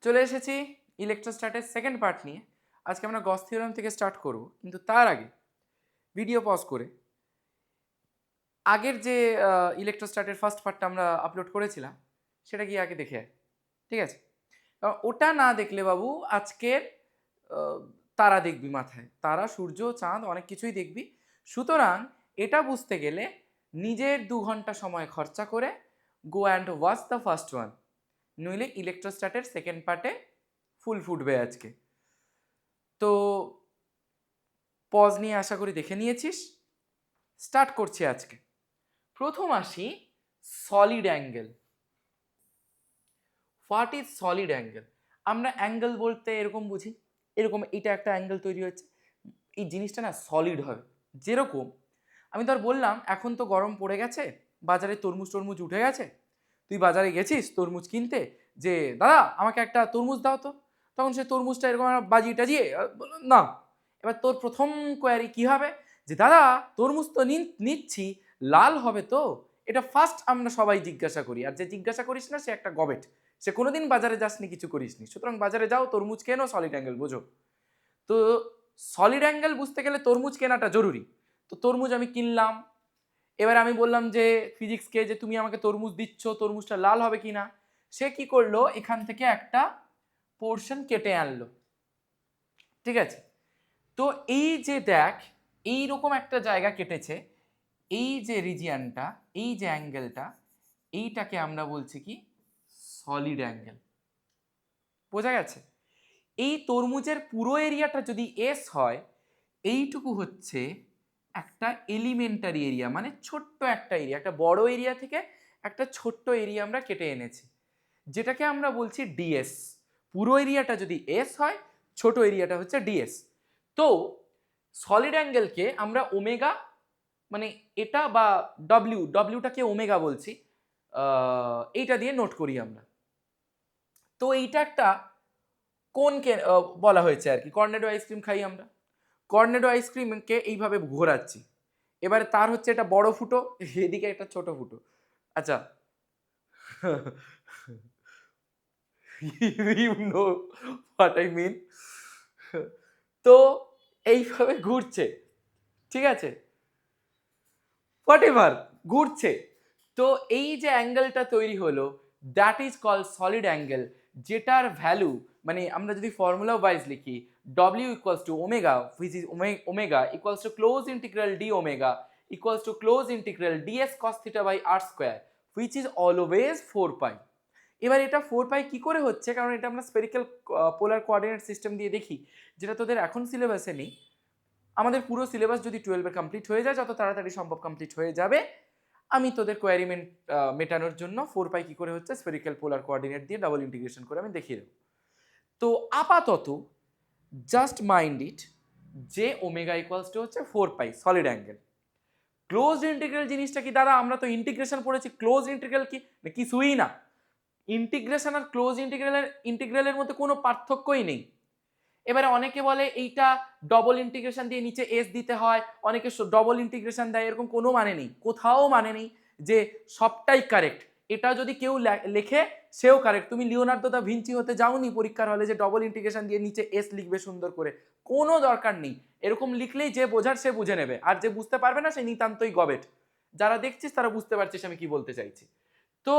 চলে এসেছি ইলেকট্রোস্ট্যাটের second part নিয়ে। আজকে আমরা গস থিওরাম থেকে স্টার্ট করব, কিন্তু তার আগে ভিডিও পজ করে আগের যে ইলেকট্রোস্ট্যাটের ফার্স্ট পার্টটা আমরা আপলোড করেছিলাম সেটা গিয়ে আগে দেখে আয়। ঠিক আছে? কারণ ওটা না দেখলে বাবু আজকের আহ, তারা দেখবি মাথায়, তারা, সূর্য, চাঁদ অনেক কিছুই দেখবি। সুতরাং এটা বুঝতে গেলে নিজের 2 ঘন্টা সময় খরচা করে go and watch the first one, নইলে ইলেকট্রোস্ট্যাটের সেকেন্ড পার্টে ফুল ফুটবে আজকে। তো পজ নিয়ে আশা করি দেখে নিয়েছিস। স্টার্ট করছি আজকে। প্রথম আসি solid angle. What is solid angle? আমরা অ্যাঙ্গেল বলতে এরকম বুঝি, এরকম এটা একটা অ্যাঙ্গেল তৈরি হচ্ছে, এই জিনিসটা না সলিড হবে। যেরকম আমি ধর বললাম এখন তো গরম পড়ে গেছে, বাজারে তরমুজ টরমুজ উঠে গেছে, তুই বাজারে গেছিস তরমুজ কিনতে, যে দাদা আমাকে একটা তরমুজ দাও তো। তখন সে তরমুজটা এরকম বাজিয়ে টাজিয়ে বলল না। এবার তোর প্রথম কোয়ারি কি হবে, যে দাদা তরমুজ তো নিচ্ছি, লাল হবে তো? এটা ফার্স্ট আমরা সবাই জিজ্ঞাসা করি, আর যে জিজ্ঞাসা করিস না সে একটা গবেট, সে কোনোদিন বাজারে যাসনি, কিছু করিসনি। সুতরাং বাজারে যাও, তরমুজ কেনো, সলিড অ্যাঙ্গেল বোঝো। তো সলিড অ্যাঙ্গেল বুঝতে গেলে তরমুজ কেনাটা জরুরি। তো তরমুজ আমি কিনলাম, এবার আমি বললাম যে ফিজিক্সকে, যে তুমি আমাকে তরমুজ দিচ্ছ, তরমুজটা লাল হবে কি না। সে কি করলো, এখান থেকে একটা পোর্শন কেটে আনলো। ঠিক আছে? তো এই যে দেখ, এইরকম একটা জায়গা কেটেছে, এই যে রিজিয়ানটা, এই যে অ্যাঙ্গেলটা, এইটাকে আমরা বলছি কি সলিড অ্যাঙ্গেল। বোঝা গেছে? এই তরমুজের পুরো এরিয়াটা যদি এস হয়, এইটুকু হচ্ছে একটা এলিমেন্টারি এরিয়া, মানে ছোট্ট একটা এরিয়া, একটা বড় এরিয়া থেকে একটা ছোট্ট এরিয়া আমরা কেটে এনেছি, যেটাকে আমরা বলছি ডিএস। পুরো এরিয়াটা যদি এস হয়, ছোট এরিয়াটা হচ্ছে ডিএস। তো সলিড অ্যাঙ্গেলকে আমরা ওমেগা, মানে এটা বা ডব্লিউটাকে ওমেগা বলছি, এইটা দিয়ে নোট করি আমরা। তো এইটা একটা কোনকে বলা হয়েছে আর কি, কর্নেডো আইসক্রিম খাই আমরা, কর্নেডো আইসক্রিমকে এইভাবে ঘোরাচ্ছি, এবারে তার হচ্ছে এটা বড় ফুটো, এদিকে একটা ছোট ফুটো। আচ্ছা, you know what I mean. তো এইভাবে ঘুরছে, ঠিক আছে, হোয়াট এভার, ঘুরছে। তো এই যে অ্যাঙ্গেলটা তৈরি হলো, that is call solid angle, যেটার ভ্যালু, মানে আমরা যদি ফর্মুলা ওয়াইজ লিখি, W equals to omega, which is omega equals to close integral D omega equals to close integral DS cos theta by R square, which is always 4 pi. এবার এটা 4 পাই কি করে হচ্ছে, কারণ এটা আমরা স্পেরিক্যাল পোলার কোঅর্ডিনেট সিস্টেম দিয়ে দেখি, যেটা তোদের এখন সিলেবাসে নেই। আমাদের পুরো সিলেবাস যদি 12-এ কমপ্লিট হয়ে যায়, যত তাড়াতাড়ি সম্ভব কমপ্লিট হয়ে যাবে, আমি তোদের কোয়ারি মেটানোর জন্য 4 পাই কি করে হচ্ছে স্পেরিক্যাল পোলার কোঅর্ডিনেট দিয়ে ডাবল ইন্টিগ্রেশন করে আমি দেখিয়ে দেবো। তো আপাতত জাস্ট মাইন্ড ইট, যে ওমেগা ইকুয়ালস টু হচ্ছে 4 পাই সলিড অ্যাঙ্গেল। ক্লোজ ইন্টিগ্রাল জিনিসটা কি দাদা? আমরা তো ইন্টিগ্রেশন পড়েছি, ক্লোজ ইন্টিগ্রাল কি কিছুই না। ইন্টিগ্রেশন আর ক্লোজ ইন্টিগ্রালের মধ্যে কোনো পার্থক্যই নেই। এবারে অনেকে বলে এইটা ডবল ইন্টিগ্রেশন দিয়ে নিচে এস দিতে হয়, অনেকে ডবল ইন্টিগ্রেশন দেয়, এরকম কোনো মানে নেই, কোথাও মানে নেই যে সবটাই কারেক্ট। এটা যদি কেউ লেখে সেও কারেক্ট। তুমি লিওনার্দো দা ভিঞ্চি হতে যাওনি পরীক্ষার হলে যে ডবল ইন্টিগ্রেশন দিয়ে নিচে এস লিখবে সুন্দর করে, কোনো দরকার নেই। এরকম লিখলেই যে বোঝার সে বুঝে নেবে, আর যে বুঝতে পারবে না সে নিতান্তই গবেট। যারা দেখছিস তারা বুঝতে পারছিস আমি কি বলতে চাইছি। তো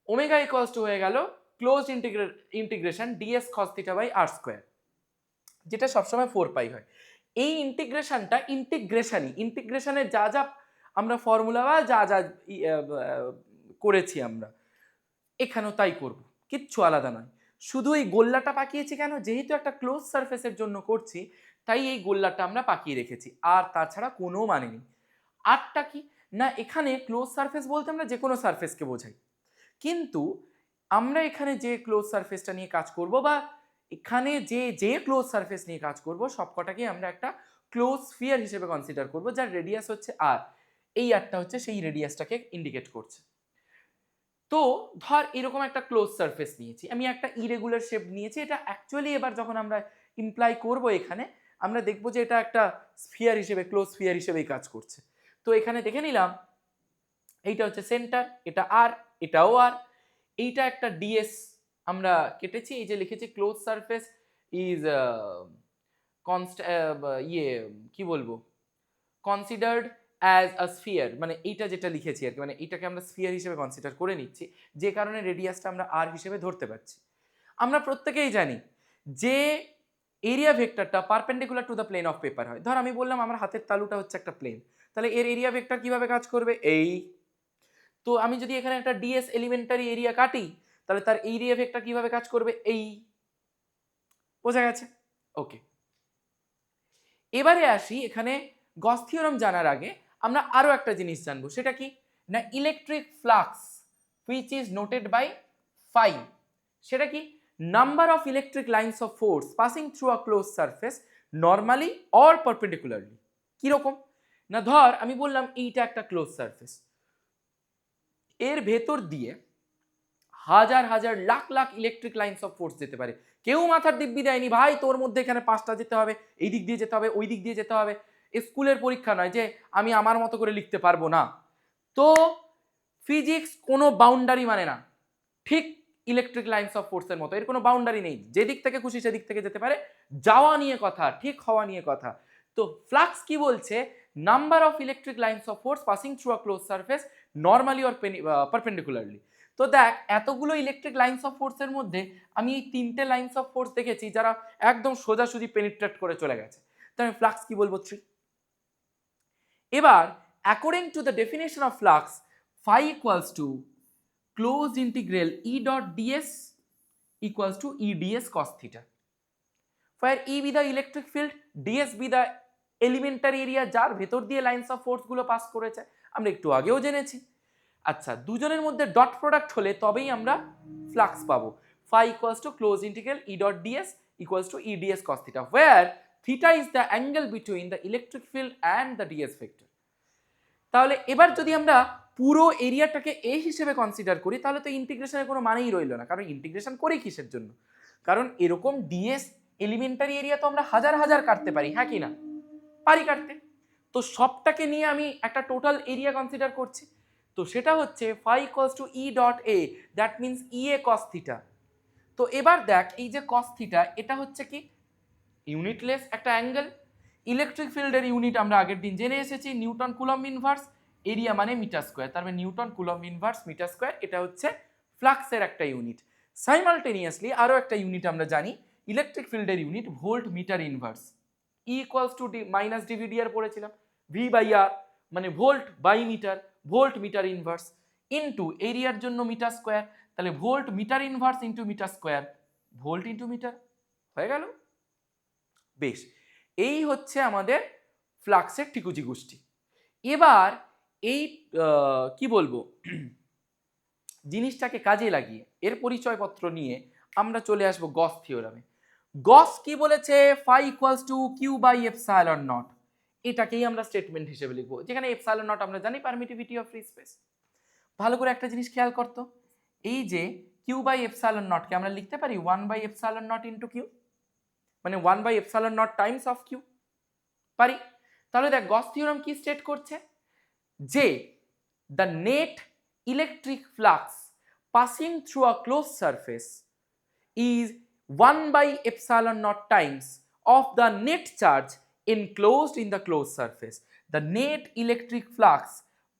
ওমেগা ইকুয়ালস টু হয়ে গেল close integration DS cos theta by R square, যেটা সবসময় 4 পাই হয়। এই ইন্টিগ্রেশনটা ইন্টিগ্রেশনের যা যা আমরা ফর্মুলা বা যা যা করেছি আমরা, এখানেও তাই করব, কিচ্ছু আলাদা নয়। শুধু এই গোল্লাটা পাকিয়েছি কেন, যেহেতু একটা ক্লোজ সারফেসের জন্য করছি, তাই এই গোল্লাটা আমরা পাকিয়ে রেখেছি, আর তাছাড়া কোনো মানে নেই। আরটা কি না, এখানে ক্লোজ সারফেস বলতে আমরা যে কোনো সারফেসকে বোঝাই, কিন্তু আমরা এখানে যে ক্লোজ সারফেসটা নিয়ে কাজ করব, বা এখানে যে যে ক্লোজ সারফেস নিয়ে কাজ করব, সবকটাকে আমরা একটা ক্লোজ স্ফিয়ার হিসেবে কনসিডার করব, যার রেডিয়াস হচ্ছে আর। এই আরটা হচ্ছে সেই রেডিয়াসটাকে ইন্ডিকেট করছে। তো ধর এরকম একটা ক্লোজ সারফেস নিয়েছি, আমি একটা ইরেগুলার শেপ নিয়েছি, এটা অ্যাকচুয়ালি এবার যখন আমরা ইমপ্লাই করব এখানে, আমরা দেখব যে এটা একটা স্ফিয়ার হিসেবে, ক্লোজ স্ফিয়ার হিসেবেই কাজ করছে। তো এখানে দেখে নিলাম এইটা হচ্ছে সেন্টার, এটা আর, এটাও আর, এইটা একটা ডিএস আমরা কেটেছি, এই যে লিখেছি ক্লোজ সারফেস ইজ কি বলবো, কনসিডার্ড অ্যাজ আ স্ফিয়ার, মানে এইটা যেটা লিখেছি আর কি, মানে এটাকে আমরা স্ফিয়ার হিসেবে কনসিডার করে নিচ্ছি, যে কারণে রেডিয়াসটা আমরা আর হিসেবে ধরতে পারছি। আমরা প্রত্যেকেই জানি যে এরিয়া ভেক্টরটা perpendicular to the plane of paper হয়। ধর আমি বললাম আমার হাতের তালুটা হচ্ছে একটা প্লেন, তাহলে এর এরিয়া ভেক্টর কিভাবে কাজ করবে, এই। তো আমি যদি এখানে একটা ডিএস এলিমেন্টারি এরিয়া কাটি, তাহলে তার এরিয়া ভেক্টর কিভাবে কাজ করবে, এই। বোঝা গেছে? ওকে, এবারে আসি এখানে গস থিওরাম জানার আগে আমরা আরো একটা জিনিস জানবো, সেটা কি না electric flux which is noted by phi, সেটা কি number of electric lines of force passing through a close surface normally or perpendicularly. কিরকম না, ধর আমি বললাম এইটা একটা ক্লোজ সারফেস, এর ভেতর দিয়ে হাজার হাজার lakh lakh electric lines of force যেতে পারে। কেউ মাথার দিব্যি দেয়নি ভাই তোর মধ্যে এখানে 5টা যেতে হবে, এই দিক দিয়ে যেতে হবে, ওই দিক দিয়ে যেতে হবে। স্কুলের পরীক্ষা নয় যে আমি আমার মতো করে লিখতে পারবো না। তো ফিজিক্স কোনো বাউন্ডারি মানে না, ঠিক ইলেকট্রিক লাইন্স অফ ফোর্সের মতো, এর কোনো বাউন্ডারি নেই, যেদিক থেকে খুশি সেদিক থেকে যেতে পারে। যাওয়া নিয়ে কথা, ঠিক হওয়া নিয়ে কথা। তো ফ্লাক্স কি বলছে, number of electric lines of force passing through a close surface normally or perpendicularly. তো দেখ এতগুলো ইলেকট্রিক লাইন্স অফ ফোর্সের মধ্যে আমি এই 3টে লাইন্স অফ ফোর্স দেখেছি যারা একদম সোজাসুজি পেনিট্রেট করে চলে গেছে, তো আমি ফ্লাক্স কি বলবো, 3। এবার according to the definition of flux, phi equals to closed integral E dot ds equals to E ds cos theta, where E be the electric field, ds be the elementary area যার ভেতর দিয়ে lines of force গুলো pass করেছে, আমরা একটু আগেও জেনেছি। আচ্ছা, দুজনের মধ্যে ডট প্রোডাক্ট হলে তবেই আমরা ফ্লাক্স পাবো। phi equals to closed integral E dot ds equals to E ds cos theta, where theta is the angle between the electric field and the ds vector। তাহলে এবার যদি আমরা পুরো এরিয়াটাকে এ হিসেবে কনসিডার করি, তাহলে তো ইন্টিগ্রেশনের কোনো মানেই রইল না, কারণ ইন্টিগ্রেশন করি কিসের জন্য, কারণ এরকম ডিএস এলিমেন্টারি এরিয়া তো আমরা হাজার হাজার কাটতে পারি, হ্যাঁ কি না, পারি কাটতে। তো সবটাকে নিয়ে আমি একটা টোটাল এরিয়া কনসিডার করছি, তো সেটা হচ্ছে phi equals to E dot A, that means EA cos theta। তো এবার দেখ এই যে cos theta, এটা হচ্ছে কি ইউনিটলেস একটা অ্যাঙ্গেল। ইলেকট্রিক ফিল্ডের ইউনিট আমরা আগের দিন জেনে এসেছি, নিউটন কুলম্ব ইনভার্স, এরিয়া মানে মিটার স্কোয়ার, তার মানে newton coulomb inverse metre square, এটা হচ্ছে ফ্লাক্সের একটা ইউনিট। সাইমালটেনিয়াসলি আরও একটা ইউনিট আমরা জানি, ইলেকট্রিক ফিল্ডের unit volt metre inverse, E equals to minus DVDR পড়েছিলাম, ভি বাই আর মানে volt by metre, volt metre inverse into এরিয়ার জন্য মিটার স্কোয়ার, তাহলে volt metre inverse into metre square, volt into metre, হয়ে গেল। বেশ, এই হচ্ছে আমাদের ফ্লাক্সের ঠিকুজি গোষ্ঠী। এবার এই কি বলবো জিনিসটাকে কাজে লাগিয়ে এর পরিচয়পত্র নিয়ে আমরা চলে আসবো গস থিওরামে। গস কি বলেছে, phi equals to q by epsilon naught, এটাকেই আমরা স্টেটমেন্ট হিসেবে লিখবো, যেখানে এপসাইলন নট আমরা জানি পারমিটিভিটি অফ ফ্রি স্পেস। ভালো করে একটা জিনিস খেয়াল করতো, এই যে q by epsilon naught কে আমরা লিখতে পারি 1 by epsilon naught into q, মানে 1 by epsilon naught Times of q, পারি। তাহলে দেখ গস থিওরাম কি স্টেট করছে, যে the net electric flux passing through a closed surface is 1 by epsilon naught times of the net charge enclosed in the closed surface. The net electric flux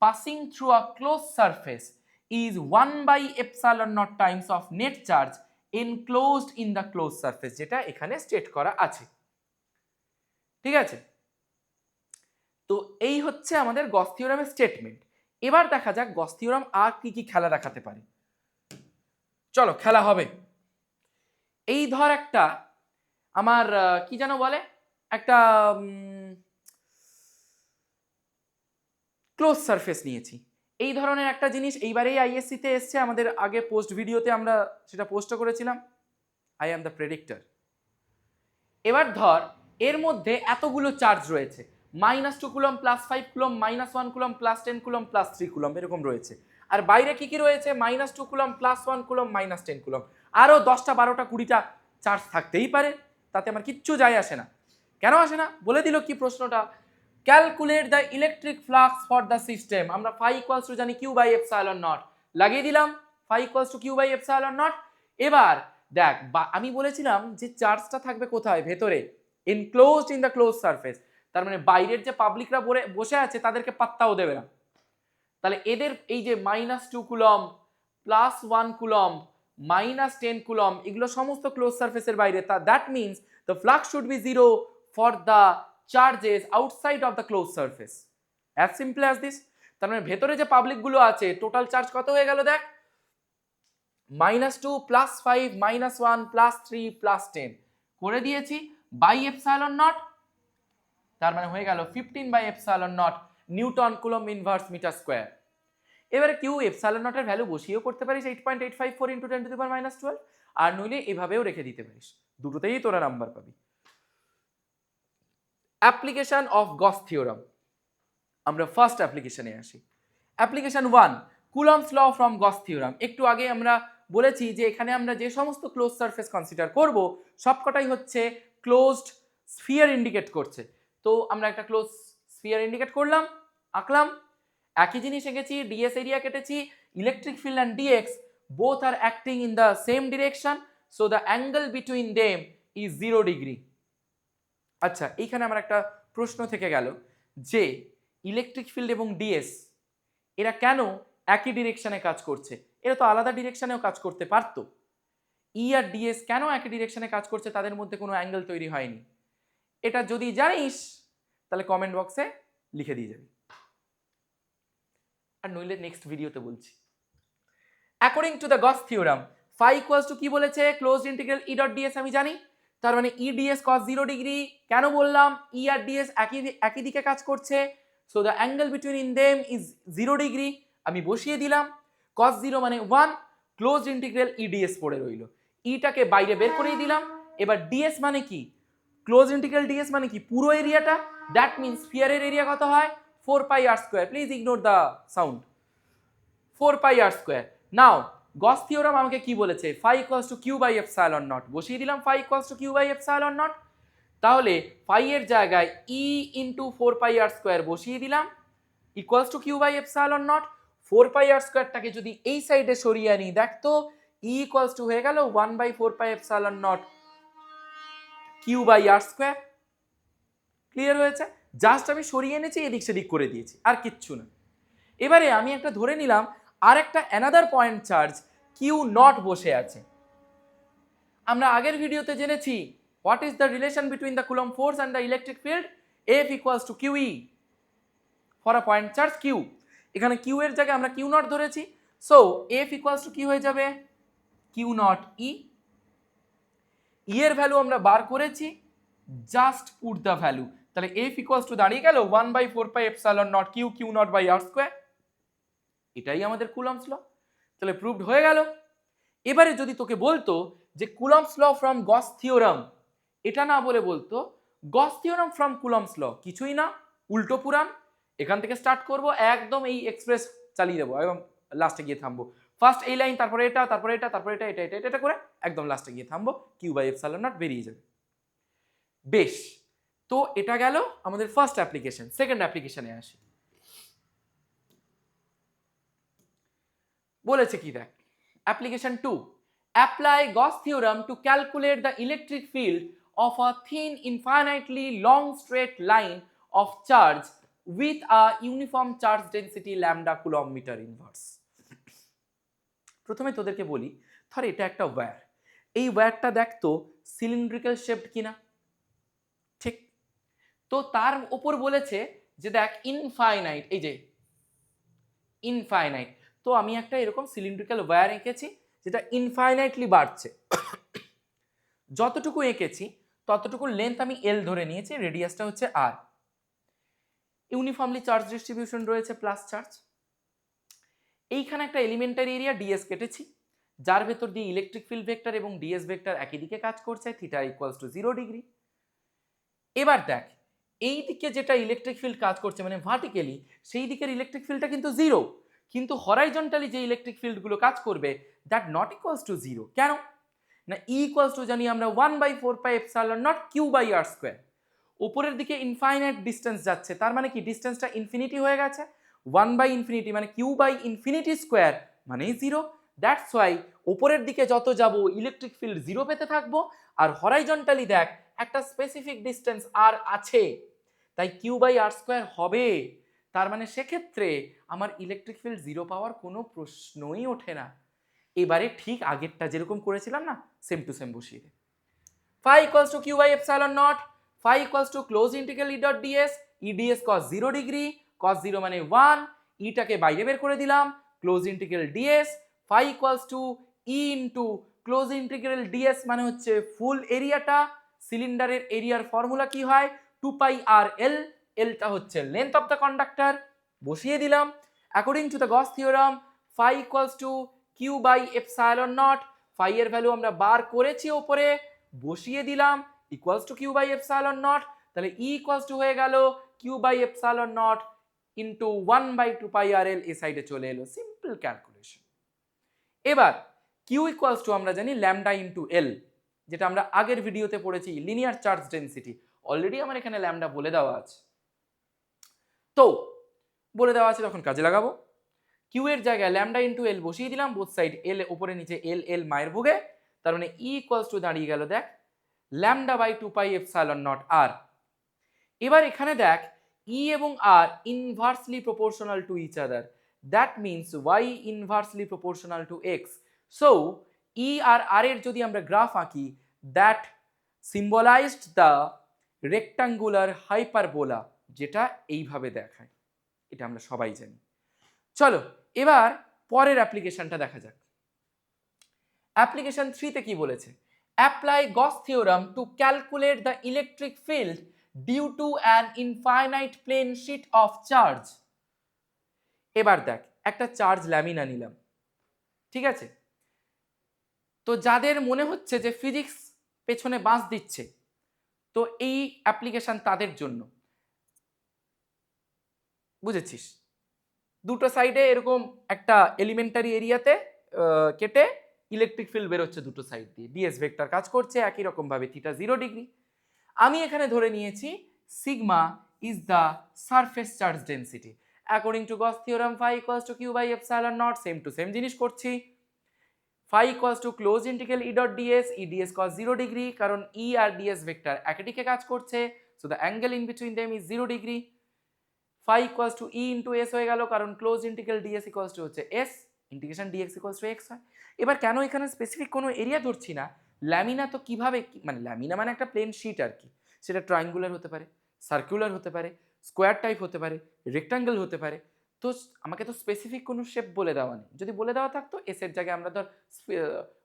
passing through a closed surface is 1 by epsilon naught times of net charge enclosed in the closed surface, যেটা এখানে state করা আছে, ঠিক আছে। তো এই হচ্ছে আমাদের গস থিওরামের স্টেটমেন্ট। এবার দেখা যাক গস থিওরাম আর কি কি খেলা দেখাতে পারে। চলো খেলা হবে। এই ধর একটা আমার কি যেন বলে, একটা ক্লোজ সারফেস নিয়েছি, এই ধরনের একটা জিনিস এইবারেই আইএসসি তে এসছে, আমাদের আগে পোস্ট ভিডিওতে আমরা সেটা পোস্ট করেছিলাম, আই অ্যাম দ্য প্রেডিক্টর। এবার ধর এর মধ্যে এতগুলো চার্জ রয়েছে, -2 coulomb, +5 coulomb, -1 coulomb, +10 coulomb, +3 coulomb, এরকম রয়েছে। আর বাইরে কি কি রয়েছে, -2 কুলম, +1 কুলম, -10 কুলম, আরও 10টা 12টা 20টা চার্জ থাকতেই পারে, তাতে আমার কিচ্ছু যায় আসে না। কেন আসে না, বলে দিল কি প্রশ্নটা, calculate the electric flux for the system. আমরা phi equals to জানি q by epsilon naught, লাগিয়ে দিলাম phi equals to q by epsilon naught। এবার দেখ আমি বলেছিলাম যে চার্জটা থাকবে কোথায়, ভেতরে, enclosed in the close surface. তার মানে বাইরের যে পাবলিকরা বসে আছে তাদেরকে পাত্তাও দেবে না। তাহলে এদের এই যে -2 কুলম, +1 কুলম, -10 কুলম, এগুলো সমস্ত ক্লোজ সারফেসের বাইরে। That means the flux should be 0 for the charges outside of the close surface, as simple as this. তার মানে ভেতরে যে পাবলিক গুলো আছে টোটাল চার্জ কত হয়ে গেল দেখ, -2 +5 -1 +3 +10 করে দিয়েছি বাই এপসাইলন নট। তার মানে হয়ে গেল 15/ε0 newton coulomb inverse metre square. এবারে কিউ এপসাইলন নটের ভ্যালু বসিয়েও করতে পারিস 8.854 × 10⁻12, আর নইলে এভাবেও রেখে দিতে পারিস, দুটোতেই তোরা নাম্বার পাবি। অ্যাপ্লিকেশন অফ গস থিওরাম, আমরা ফার্স্ট অ্যাপ্লিকেশনে আসি। Application 1, Coulomb's law from Gauss theorem. একটু আগে আমরা বলেছি যে এখানে আমরা যে সমস্ত ক্লোজ সারফেস কনসিডার করব সবকটাই হচ্ছে ক্লোজড স্ফিয়ার ইন্ডিকেট করছে। তো আমরা একটা ক্লোজ স্ফিয়ার ইন্ডিকেট করলাম, আঁকলাম, একই জিনিস এঁকেছি, ডিএস এরিয়া কেটেছি, electric field and DX both are acting in the same direction, so the angle between them is 0 degree. আচ্ছা, এইখানে আমার একটা প্রশ্ন থেকে গেল যে ইলেকট্রিক ফিল্ড এবং ডিএস এরা কেন একই ডিরেকশনে কাজ করছে? এরা তো আলাদা ডিরেকশনেও কাজ করতে পারতো। ই আর ডিএস কেন একই ডিরেকশনে কাজ করছে? তাদের মধ্যে কোনো অ্যাঙ্গেল তৈরি হয়নি। এটা যদি জানিস তাহলে কমেন্ট বক্সে লিখে দিয়ে যাবি, আর নইলে নেক্সট ভিডিওতে বলছি। According to the Gauss theorem, phi equals to কি বলেছে? Closed integral E dot DS আমি জানি। তার মানে ই ডিএস cos 0 ডিগ্রি। কেন বললাম? ই আর ডিএস একই দিকে কাজ করছে, so the angle between in them is 0 degree. আমি বসিয়ে দিলাম, cos 0 মানে 1, ক্লোজড ইন্টিগ্রাল ই ডিএস পড়ে রইল। ইটাকে বাইরে বের করেই দিলাম। এবার ডিএস মানে কি? ক্লোজ ইন্টিগ্রাল ডিএস মানে কি? পুরো এরিয়াটা। দ্যাট মিনস স্ফিয়ারের এরিয়া কত হয়? 4πr²। Please ignore the sound. 4πr²। Now Gauss theorem আমাকে কি বলেছে? Phi equals to Q by epsilon naught. বসিয়ে দিলাম phi equals to Q by epsilon naught. তাহলে ফাই এর জায়গায় ই ইন্টু 4πr² বসিয়ে দিলাম equals to Q by epsilon naught. 4πr²টাকে যদি এই সাইডে সরিয়ে আনি, দেখ তো ই ইকুয়ালস টু হয়ে গেল 1/4πε0 কিউ বাই r²। ক্লিয়ার হয়েছে? জাস্ট আমি সরিয়ে এনেছি, এদিক সেদিক করে দিয়েছি, আর কিচ্ছু না। এবারে আমি একটা ধরে নিলাম আর একটা another point charge Q naught বসে আছে। আমরা আগের ভিডিওতে জেনেছি what is the relation between the Coulomb force and the electric field, F equals to Q E for a point charge Q. এখানে কিউ এর জায়গায় আমরা কিউ নট ধরেছি, সো এফ ইকুয়ালস টু কি হয়ে যাবে? কিউ নট ই। ই এর value আমরা বার করেছি, জাস্ট পুট দ্য ভ্যালু। তাহলে এফ ইকুয়ালস টু দাঁড়িয়ে গেল 1/4πε0 Q Q not by r²। এটাই আমাদের কুলমস ল। তাহলে প্রুভড হয়ে গেল। এবারে যদি তোকে বলতো যে Coulomb's law from Gauss theorem, এটা না বলে বলতো Gauss theorem from Coulomb's law, কিছুই না, উল্টো পুরাণ। এখান থেকে স্টার্ট করব, একদম এই এক্সপ্রেস চালিয়ে দেবো এবং লাস্টে গিয়ে থামবো। ফার্স্ট এই লাইন, তারপরে এটা, তারপরে এটা, তারপরে এটা, এটা এটা এটা করে একদম লাস্টে গিয়ে থামবো, কিউ বাই এপসাইলন নট বেরিয়ে যাবে। বেশ, তো এটা গেল আমাদের ফার্স্ট অ্যাপ্লিকেশন। সেকেন্ড অ্যাপ্লিকেশনে আসি। বলেছে কি দেখ, application 2, apply Gauss theorem to calculate the electric field of a thin infinitely long straight line of charge with a uniform charge density lambda coulomb meter inverse। প্রথমে তোদেরকে বলি, ধর এটা একটা ওয়্যার, এই ওয়্যারটা দেখ তো সিলিন্ড্রিক্যাল শেপড কিনা, ঠিক? তো তার উপর বলেছে যে দেখ ইনফাইনাইট, এই যে ইনফাইনাইট। তো আমি একটা এরকম সিলিন্ড্রিক্যাল ওয়্যার এঁকেছি যেটা ইনফাইনাইটলি বাড়ছে। যতটুকু এঁকেছি ততটুকু লেন্থ আমি এল ধরে নিয়েছি, রেডিয়াসটা হচ্ছে আর। ইউনিফর্মলি চার্জ ডিস্ট্রিবিউশন রয়েছে, প্লাস চার্জ। এইখানে একটা এলিমেন্টারি এরিয়া ডিএস কেটেছি, যার ভেতর দিয়ে ইলেকট্রিক ফিল্ড ভেক্টর এবং ডিএস ভেক্টর একই দিকে কাজ করছে, থিটা ইকুয়ালস টু 0 ডিগ্রি। এবার দেখ এই দিকে যেটা ইলেকট্রিক ফিল্ড কাজ করছে মানে ভার্টিক্যালি, সেই দিকের ইলেকট্রিক ফিল্ডটা কিন্তু 0, কিন্তু হরাইজন্টালি যে ইলেকট্রিক ফিল্ডগুলো কাজ করবে দ্যাট নট ইকুয়ালস টু 0। কেন না? ই ইকুয়ালস টু জানি আমরা 1/4πε0 কিউ বাই r²। উপরের দিকে ইনফাইনাইট ডিস্টেন্স যাচ্ছে, তার মানে কি ডিস্টেন্সটা ইনফিনিটি হয়ে গেছে। 1/∞ মানে কিউ বাই ইনফিনিটি স্কোয়ার মানে 0। দ্যাটস ওয়াই উপরের দিকে যত যাব ইলেকট্রিক ফিল্ড 0 পেতে থাকবো, আর হরাইজন্টালি দেখ একটা স্পেসিফিক ডিস্টেন্স আর আছে, তাই কিউ বাই আর স্কোয়ার হবে। তার মানে সেক্ষেত্রে আমার ইলেকট্রিক ফিল্ড 0 পাওয়ার কোনো প্রশ্নই ওঠে না। এবারে ঠিক আগেরটা যেরকম করেছিলাম না, সেম টু সেম বসিয়ে দে। phi equals to q by epsilon naught, phi equals to close integral e dot ds, e ds cos 0 degree, cos 0 মানে 1, ইটাকে বাইরে বের করে দিলাম, close integral ds, phi equals to e into close integral ds মানে হচ্ছে ফুল এরিয়াটা, সিলিন্ডারের এরিয়ার ফর্মুলা কি হয় 2 pi r l, lটা হচ্ছে লেন্থ অফ দ্য কন্ডাক্টর, বসিয়ে দিলাম। According to the Gauss theorem phi equals to q by epsilon naught, phi এর ভ্যালু আমরা বার করেছি উপরে, বসিয়ে দিলাম, equals to Q by epsilon naught, তাহলে ই ইকুয়ালস টু হয়ে গেল Q by epsilon naught into 1/2 pi R L, এ সাইডে চলে এলো, সিম্পল ক্যালকুলেশন। এবার কিউ ইকুয়ালস টু আমরা জানি ল্যামডা ইন্টু এল, যেটা আমরা আগের ভিডিওতে পড়েছি লিনিয়ার চার্জ ডেন্সিটি, অলরেডি আমার এখানে ল্যামডা বলে দেওয়া আছে, তো বলে দেওয়া আছে যখন কাজে লাগাবো। কিউ এর জায়গায় ল্যামডা ইন্টু এল বসিয়ে দিলাম, বোথ সাইড এল উপরে নিচে এল এল মায়ের ভোগে, তার মানে ই ইকুয়ালস টু দাঁড়িয়ে গেল দেখ lambda by 2 pi epsilon naught R. এবার এখানে দেখ ই এবং R inversely proportional to each other, that means Y inversely proportional to X. So E আর আর এর যদি আমরা গ্রাফ আঁকি, that symbolized the rectangular hyperbola, যেটা এইভাবে দেখায়, এটা আমরা সবাই জানি। চলো এবার পরের অ্যাপ্লিকেশনটা দেখা যাক। অ্যাপ্লিকেশন 3 তে কি বলেছে, apply Gauss theorem to calculate the electric field due to an infinite plane sheet of charge. এবার দেখ একটা চার্জ ল্যামিনা নিলাম, ঠিক আছে, তো যাদের মনে হচ্ছে যে ফিজিক্স পেছনে বাঁশ দিচ্ছে, তো এই অ্যাপ্লিকেশন তাদের জন্য, বুঝেছিস, দুটো সাইডে এরকম একটা এলিমেন্টারি এরিয়াতে কেটে ইলেকট্রিক ফিল্ড বেরোচ্ছে দুটো সাইড দিয়ে, ডিএস ভেক্টর কাজ করছে একই রকম ভাবে, থিটা 0 ডিগ্রি। আমি এখানে ধরে নিয়েছি sigma is the surface charge density, according to Gauss theorem phi equals to q by epsilon naught, same to same জিনিস করছি। phi equals to close integral e dot ds, e ds cos 0 degree, কারণ e আর ds vector একই দিকে কাজ করছে, so the angle in between them is 0 degree. phi equals to e into s হয়ে গেল, কারণ close integral ds equals to হচ্ছে s, integration dx equals to x হয়। এবার কেন এখানে স্পেসিফিক কোনো এরিয়া ধরছি না, ল্যামিনা তো কিভাবে, মানে ল্যামিনা মানে একটা প্লেন শিট আর কি, সেটা ট্রায়াঙ্গুলার হতে পারে, সার্কুলার হতে পারে, স্কোয়ার টাইপ হতে পারে, রেক্টাঙ্গেল হতে পারে, তো আমাকে তো স্পেসিফিক কোনো শেপ বলে দেওয়া নেই। যদি বলে দেওয়া থাকতো এস এর জায়গায় আমরা ধর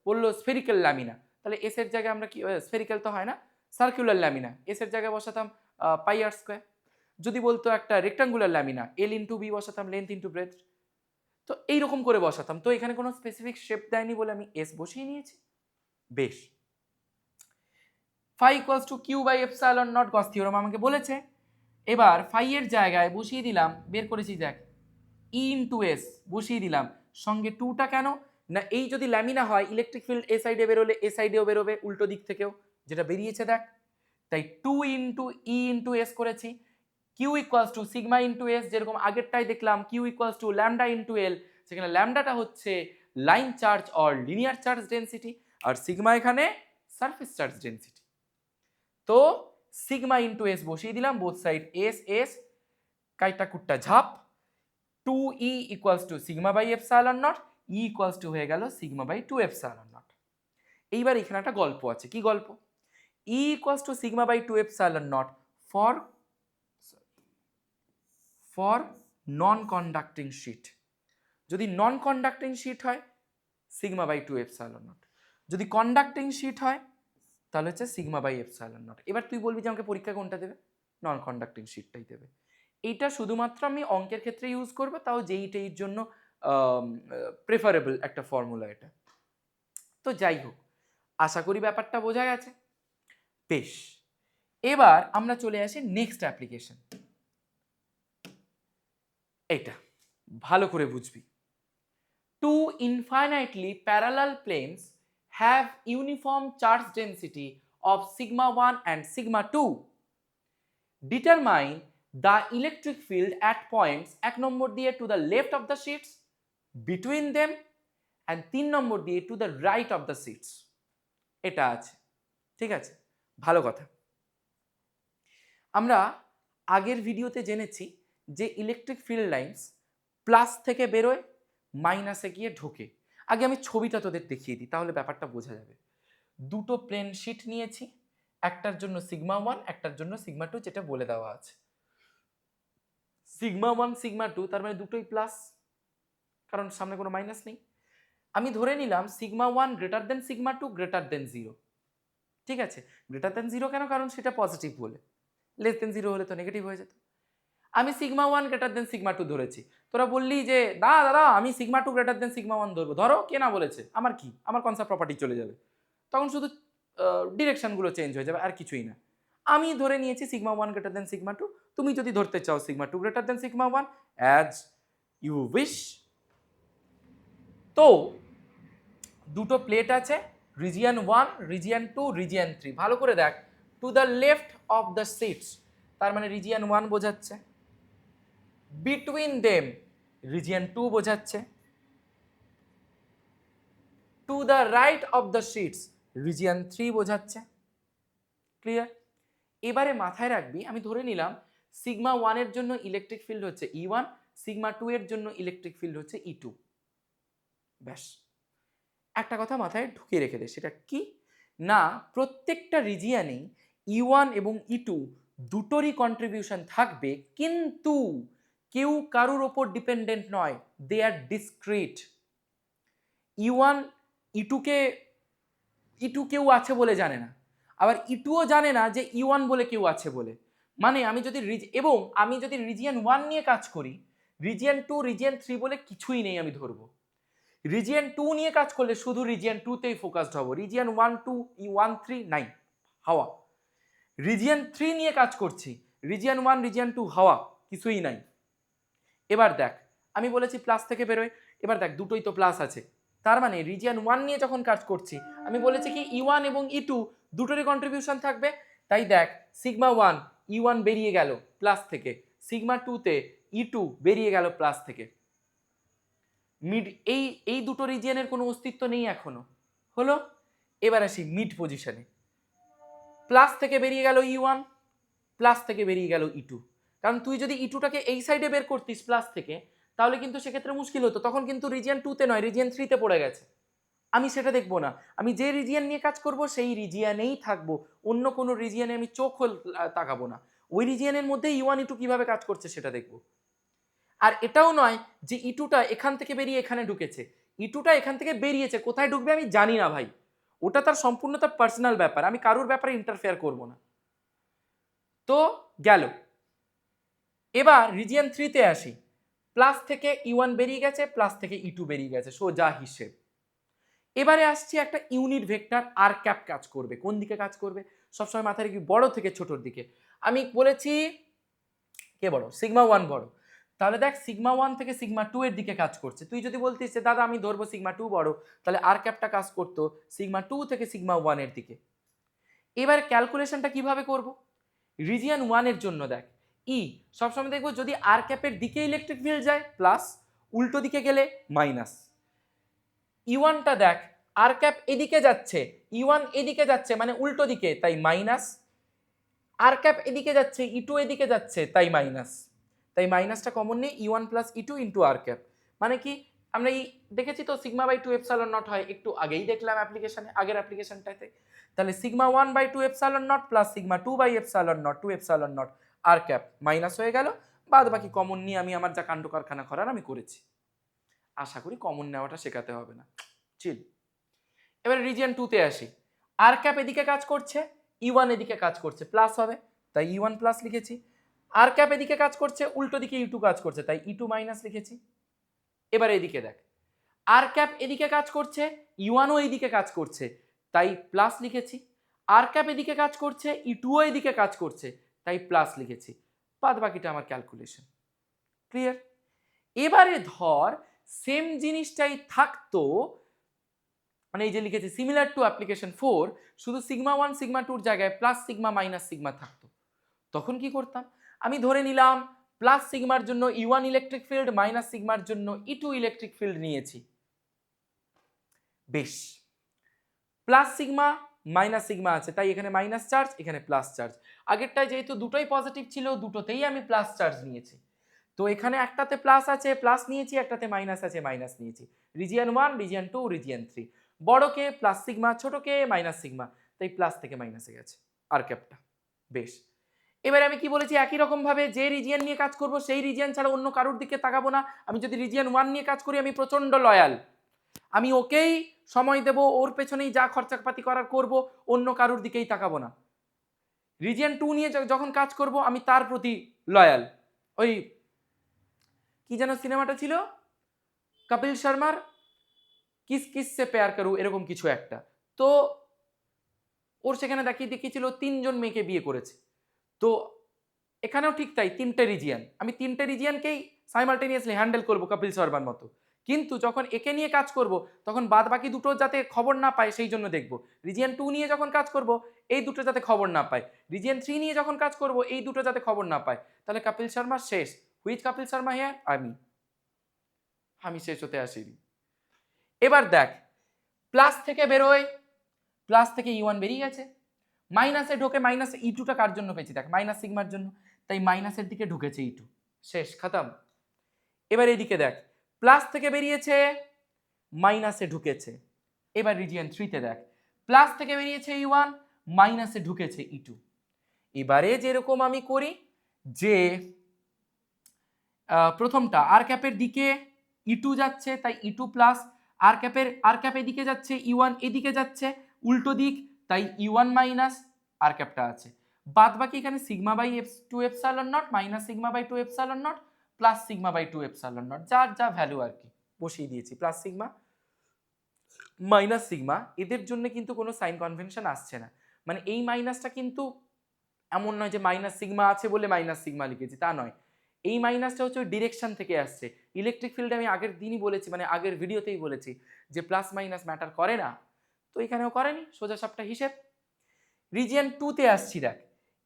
বললো স্ফেরিক্যাল ল্যামিনা, তাহলে এস এর জায়গায় আমরা কি, স্ফেরিক্যাল তো হয় না, সার্কুলার ল্যামিনা, এস এর জায়গায় বসাতাম পাই আর স্কোয়ার। যদি বলতো একটা rectangular lamina, L into B বসাতাম লেন্থ ইন্টু ব্রেথ, তো এইরকম করে বসাতাম। তো এখানে কোনো স্পেসিফিক শেপ দেয়নি বলে আমি এস বসিয়ে নিয়েছি। বেশ, phi equals to q by epsilon naught, Gauss theorem আমাকে বলেছে। এবার phi এর জায়গায় বসিয়ে দিলাম, বের করেছি দেখ e ইন্টু এস বসিয়ে দিলাম, সঙ্গে 2টা কেন না, এই যদি ল্যামিনা হয় ইলেকট্রিক ফিল্ড এ সাইডে বেরোলে এ সাইডেও বেরোবে, উল্টো দিক থেকেও, যেটা বেরিয়েছে দেখ, তাই 2 ইন্টু ই ইন্টু এস করেছি। Q equals to sigma into S, যেরকম আগেরটাই দেখলাম Q equals to lambda into L, সেখানে ল্যামডাটা হচ্ছে line charge or linear charge density, আর সিগমা এখানে সারফেস চার্জ ডেন্সিটি। তো সিগমা ইন্টু এস বসিয়ে দিলাম, বোথ সাইড এস এস, কাইটা কুট্টা ঝাপ, 2e equals to sigma by epsilon naught, E equals to হয়ে গেল সিগমা বাই 2 এপসাইলন নট। এইবার এখানে একটা গল্প আছে, কি গল্প, E equals to sigma by 2 epsilon naught for non conducting sheet. যদি নন কন্ডাক্টিং শিট হয় সিগমা বাই 2 এপসাইলন নট, যদি কন্ডাক্টিং শিট হয় তাহলে হচ্ছে সিগমা বাই এপসাইলন নট। এবার তুই বলবি যে আমাকে পরীক্ষা কোনটা দেবে, নন কন্ডাক্টিং শিটটাই দেবে। এইটা শুধুমাত্র আমি অঙ্কের ক্ষেত্রে ইউজ করব, তাও যেইটার জন্য প্রেফারেবল একটা ফর্মুলা এটা। তো যাই হোক, আশা করি ব্যাপারটা বোঝা গেছে। বেশ, এবার আমরা চলে আসি নেক্সট অ্যাপ্লিকেশন। এটা ভালো করে বুঝবি। Two infinitely parallel planes have uniform charge density of sigma 1 and sigma 2. Determine the electric field at points 1 নম্বর দিয়ে to the left of the sheets, between them and 3 নম্বর দিয়ে to the right of the sheets, এটা আছে। ঠিক আছে, ভালো কথা। আমরা আগের ভিডিওতে জেনেছি যে ইলেকট্রিক ফিল্ড লাইন্স প্লাস থেকে বেরোয়, মাইনাসে গিয়ে ঢোকে। আগে আমি ছবিটা তোদের দেখিয়ে দিই, তাহলে ব্যাপারটা বোঝা যাবে। দুটো প্লেন শিট নিয়েছি, একটার জন্য সিগমা 1, একটার জন্য সিগমা 2, যেটা বলে দেওয়া আছে। সিগমা 1 সিগমা 2 তার মানে দুটোই প্লাস, কারণ সামনে কোনো মাইনাস নেই। আমি ধরে নিলাম sigma 1 greater then sigma 2 greater দেন 0। ঠিক আছে, গ্রেটার দেন 0 কেন? কারণ সেটা পজিটিভ বলে, লেস দেন 0 হলে তো নেগেটিভ হয়ে যেত। আমি সিগমা 1 গ্রেটার দেন সিগমা 2 ধরেছি। তোরা বললি যে দাদা আমি সিগমা 2 গ্রেটার দেন সিগমা 1 ধরবো। ধরো, কে না বলেছে, আমার কি, আমার কনসেপ্ট প্রপার্টি চলে যাবে, তখন শুধু ডিরেকশনগুলো চেঞ্জ হয়ে যাবে, আর কিছুই না। আমি ধরে নিয়েছি সিগমা 1 গ্রেটার দেন সিগমা 2, তুমি যদি ধরতে চাও sigma 2 greater then sigma 1, as you wish. তো দুটো প্লেট আছে, রিজিয়ন 1, রিজিয়ন 2, রিজিয়ন 3। ভালো করে দেখ, to the left of the sheets, তার মানে রিজিয়ন 1 বোঝাচ্ছে। বিটুইন দেম রিজিয়ন 2 বোঝাচ্ছে। To the right of the sheets region 3 বোঝাচ্ছে। ক্লিয়ার? এবারে মাথায় রাখবি, আমি ধরে নিলাম সিগমা 1 এর জন্য ইলেকট্রিক ফিল্ড হচ্ছে E1, সিগমা 2 এর জন্য ইলেকট্রিক ফিল্ড হচ্ছে E2। ব্যাস, একটা কথা মাথায় ঢুকিয়ে রেখে দে, সেটা কি না, প্রত্যেকটা রিজিয়নেই E1 এবং E2 দুটোরই কন্ট্রিবিউশন থাকবে, কিন্তু কেউ কারুর ওপর ডিপেন্ডেন্ট নয়, দে আর ডিসক্রিট। E1 E2কে E2 কেউ আছে বলে জানে না, আবার E2ও জানে না যে E1 বলে কেউ আছে বলে। মানে আমি যদি রিজিয়ন 1 নিয়ে কাজ করি, রিজিয়ন 2, রিজিয়ন 3 বলে কিছুই নেই আমি ধরবো। রিজিয়ন 2 নিয়ে কাজ করলে শুধু রিজিয়ন 2 তেই ফোকাসড হব, রিজিয়ন 1 2 1 3 নাই, হাওয়া। রিজিয়ন 3 নিয়ে কাজ করছি, রিজিয়ন 1 রিজিয়ন 2 হাওয়া, কিছুই নাই। এবার দেখ, আমি বলেছি প্লাস থেকে বেরোয়, এবার দেখ দুটোই তো প্লাস আছে, তার মানে রিজিয়ন 1 নিয়ে যখন কাজ করছি, আমি বলেছি কি E1 এবং E2 দুটোরই কন্ট্রিবিউশন থাকবে। তাই দেখ, সিগমা 1 E1 বেরিয়ে গেল প্লাস থেকে, সিগমা 2 তে E2 বেরিয়ে গেল প্লাস থেকে। মিড, এই দুটো রিজিয়নের কোনো অস্তিত্ব নেই এখনো, হলো। এবার আসি মিড পজিশনে, প্লাস থেকে বেরিয়ে গেল E1, প্লাস থেকে বেরিয়ে গেল E2। কারণ তুই যদি E2টাকে এই সাইডে বের করতিস প্লাস থেকে, তাহলে কিন্তু সেক্ষেত্রে মুশকিল হতো, তখন কিন্তু রিজিয়ন 2 তে নয়, রিজিয়ন 3 তে পড়ে গেছে। আমি সেটা দেখবো না, আমি যে রিজিয়ন নিয়ে কাজ করব সেই রিজিয়নেই থাকবো, অন্য কোনো রিজিয়নে আমি চোখ তাকাবো না। ওই রিজিয়নের মধ্যে E1 E2 কিভাবে কাজ করছে সেটা দেখবো। আর এটাও নয় যে E2টা এখান থেকে বেরিয়ে এখানে ঢুকেছে, E2টা এখান থেকে বেরিয়েছে, কোথায় ঢুকবে আমি জানি না ভাই, ওটা তার সম্পূর্ণ তার পার্সোনাল ব্যাপার, আমি কারোর ব্যাপারে ইন্টারফেয়ার করব না। তো গেল। এবার রিজিয়ন 3 তে আসি, প্লাস থেকে E1 বেরিয়ে গেছে, প্লাস থেকে E2 বেরিয়ে গেছে, সোজা হিসেব। এবারে আসছি একটা ইউনিট ভেক্টর আর ক্যাপ কাজ করবে, কোন দিকে কাজ করবে সবসময় মাথায় রাখবি, বড় থেকে ছোটর দিকে। আমি বলেছি কে বড়, সিগমা 1 বড়, তাহলে দেখ সিগমা 1 থেকে সিগমা 2 এর দিকে কাজ করছে। তুই যদি বলতিস যে দাদা আমি ধরবো সিগমা 2 বড়, তাহলে আর ক্যাপটা কাজ করতো সিগমা 2 থেকে সিগমা 1 এর দিকে। এবার ক্যালকুলেশনটা কিভাবে করব, রিজিয়ন 1 এর জন্য দেখ সবসময় দেখবো যদি আর ক্যাপের দিকে ইলেকট্রিক ফিল্ড যায় প্লাস, উল্টো দিকে গেলে মাইনাস। E1টা দেখ, আর ক্যাপ এদিকে যাচ্ছে, E1 এদিকে যাচ্ছে মানে উল্টো দিকে, তাই মাইনাস। আর ক্যাপ এদিকে যাচ্ছে, E2 এদিকে যাচ্ছে, তাই মাইনাস। তাই মাইনাসটা কমন নেই, E1 প্লাস E2 ইন্টু আর ক্যাপ। মানে কি, আমরা দেখেছি তো সিগমা বাই 2 এপসাইলন নট হয়, একটু আগেই দেখলাম অ্যাপ্লিকেশনে, আগের অ্যাপ্লিকেশনটাতে। তাহলে sigma 1 by 2 epsilon naught plus sigma 2 by epsilon naught, 2 epsilon naught R cap minus হয়ে গেল, বাদ বাকি কমন নিয়ে আমি আমার যা কাণ্ড কারখানা করার আমি করেছি। আশা করি কমন নেওয়াটা শেখাতে হবে না, চিল। এবার রিজিয়ন 2 তে আসি, আর ক্যাপ এদিকে কাজ করছে, E1 এদিকে কাজ করছে, প্লাস হবে, তাই E1 প্লাস লিখেছি। আর ক্যাপ এদিকে কাজ করছে, উল্টো দিকে E2 কাজ করছে, তাই E2 মাইনাস লিখেছি। এবার এদিকে দেখ, আর ক্যাপ এদিকে কাজ করছে, E1 ও এদিকে কাজ করছে, তাই প্লাস লিখেছি। আর ক্যাপ এদিকে কাজ করছে, E2 ও এদিকে কাজ করছে, তাই প্লাস লিখেছি। বাদ বাকিটা আমার ক্যালকুলেশন। ক্লিয়ার? এবারে ধর সেম জিনিসটাই থাকতো, মানে এই যে লিখেছি সিমিলার টু অ্যাপ্লিকেশন 4, শুধু সিগমা 1 সিগমা 2 এর জায়গায় প্লাস সিগমা মাইনাস সিগমা থাকতো, তখন কি করতাম, আমি ধরে নিলাম প্লাস সিগমার জন্য E1 ইলেকট্রিক ফিল্ড, মাইনাস সিগমার জন্য E2 ইলেকট্রিক ফিল্ড নিয়েছি। বেশ, প্লাস সিগমা মাইনাস সিগমা আছে, তাই এখানে মাইনাস চার্জ, এখানে প্লাস চার্জ। আগেরটায় যেহেতু দুটোই পজিটিভ ছিল, দুটোতেই আমি প্লাস চার্জ নিয়েছি, তো এখানে একটাতে প্লাস আছে প্লাস নিয়েছি, একটাতে মাইনাস আছে মাইনাস নিয়েছি। Region 1, region 2, region 3। বড়কে প্লাস সিগমা, ছোটকে মাইনাস সিগমা, তাই প্লাস থেকে মাইনাসে গেছে আর ক্যাপটা। বেশ, এবার আমি কি বলেছি, একই রকম ভাবে যে রিজিয়ন নিয়ে কাজ করব সেই রিজিয়ন ছাড়া অন্য কারোর দিকে তাকাবো না। আমি যদি রিজিয়ন 1 নিয়ে কাজ করি আমি প্রচন্ড লয়াল, আমি ওকেই সময় দেব, ওর পেছনেই যা খরচাপাতি করার করব, অন্য কারোর দিকেই তাকাবো না। রিজিয়ন 2 নিয়ে যখন কাজ করব আমি তার প্রতি লয়াল। ওই কি যেন সিনেমাটা ছিল কপিল শর্মার, কিস কিস সে প্যার করু, এরকম কিছু একটা, তো ওর সেখানে দেখিয়েছিল 3জন মেয়েকে বিয়ে করেছে। তো এখানেও ঠিক তাই, 3টে রিজিয়ন, আমি 3টে রিজিয়নকেই সাইমালটেনিয়াসলি হ্যান্ডেল করব কপিল শর্মার মতো। কিন্তু যখন একে নিয়ে কাজ করব তখন বাদ বাকি দুটো যাতে খবর না পায় সেই জন্য দেখব। রিজিয়ন 2 নিয়ে যখন কাজ করব এই দুটো যাতে খবর না পায়, রিজিয়ন 3 নিয়ে যখন কাজ করব এই দুটো যাতে খবর না পায়, তাহলে কপিল শর্মা শেষ। Which Kapil Sharma here? আমি শেষ হতে আসিনি। এবার দেখ, প্লাস থেকে বেরোয়, প্লাস থেকে E1 বেরিয়ে গেছে, মাইনাসে ঢোকে, মাইনাসে E2টা কার জন্য পেয়েছি দেখ, মাইনাস সিগমার জন্য, তাই মাইনাসের দিকে ঢুকেছে E2, শেষ খতম। এবার এদিকে দেখ, প্লাস থেকে বেরিয়েছে মাইনাসে ঢুকেছে। এবার রিজিয়ন 3তে দেখ, প্লাস থেকে বেরিয়েছে E1, মাইনাসে ঢুকেছে E2। এবারে যেরকম আমি করি যে প্রথমটা আর ক্যাপের দিকে E2 যাচ্ছে, তাই E2 প্লাস, আর ক্যাপ এদিকে যাচ্ছে, E1 এদিকে যাচ্ছে, উল্টো দিক, তাই E1 মাইনাস, আর ক্যাপটা আছে। বাদ বাকি এখানে sigma by 2 epsilon naught, minus sigma by 2 epsilon naught, plus sigma by 2 epsilon naught, যার যা ভ্যালু আর কি বসিয়ে দিয়েছি। প্লাস সিগমা মাইনাস সিগমা, এদের জন্য কিন্তু কোনো সাইন কনভেনশন আসছে না, মানে এই মাইনাসটা কিন্তু এমন নয় যে মাইনাস সিগমা আছে বলে মাইনাস সিগমা লিখেছি, তা নয়। এই মাইনাসটা হচ্ছে ওই ডিরেকশন থেকে আসছে। ইলেকট্রিক ফিল্ডে আমি আগের দিনই বলেছি, মানে আগের ভিডিওতেই বলেছি যে প্লাস মাইনাস ম্যাটার করে না, তো এখানেও করেনি, সোজা সাপটা হিসেব। রিজিয়ন 2তে আসছি, দেখ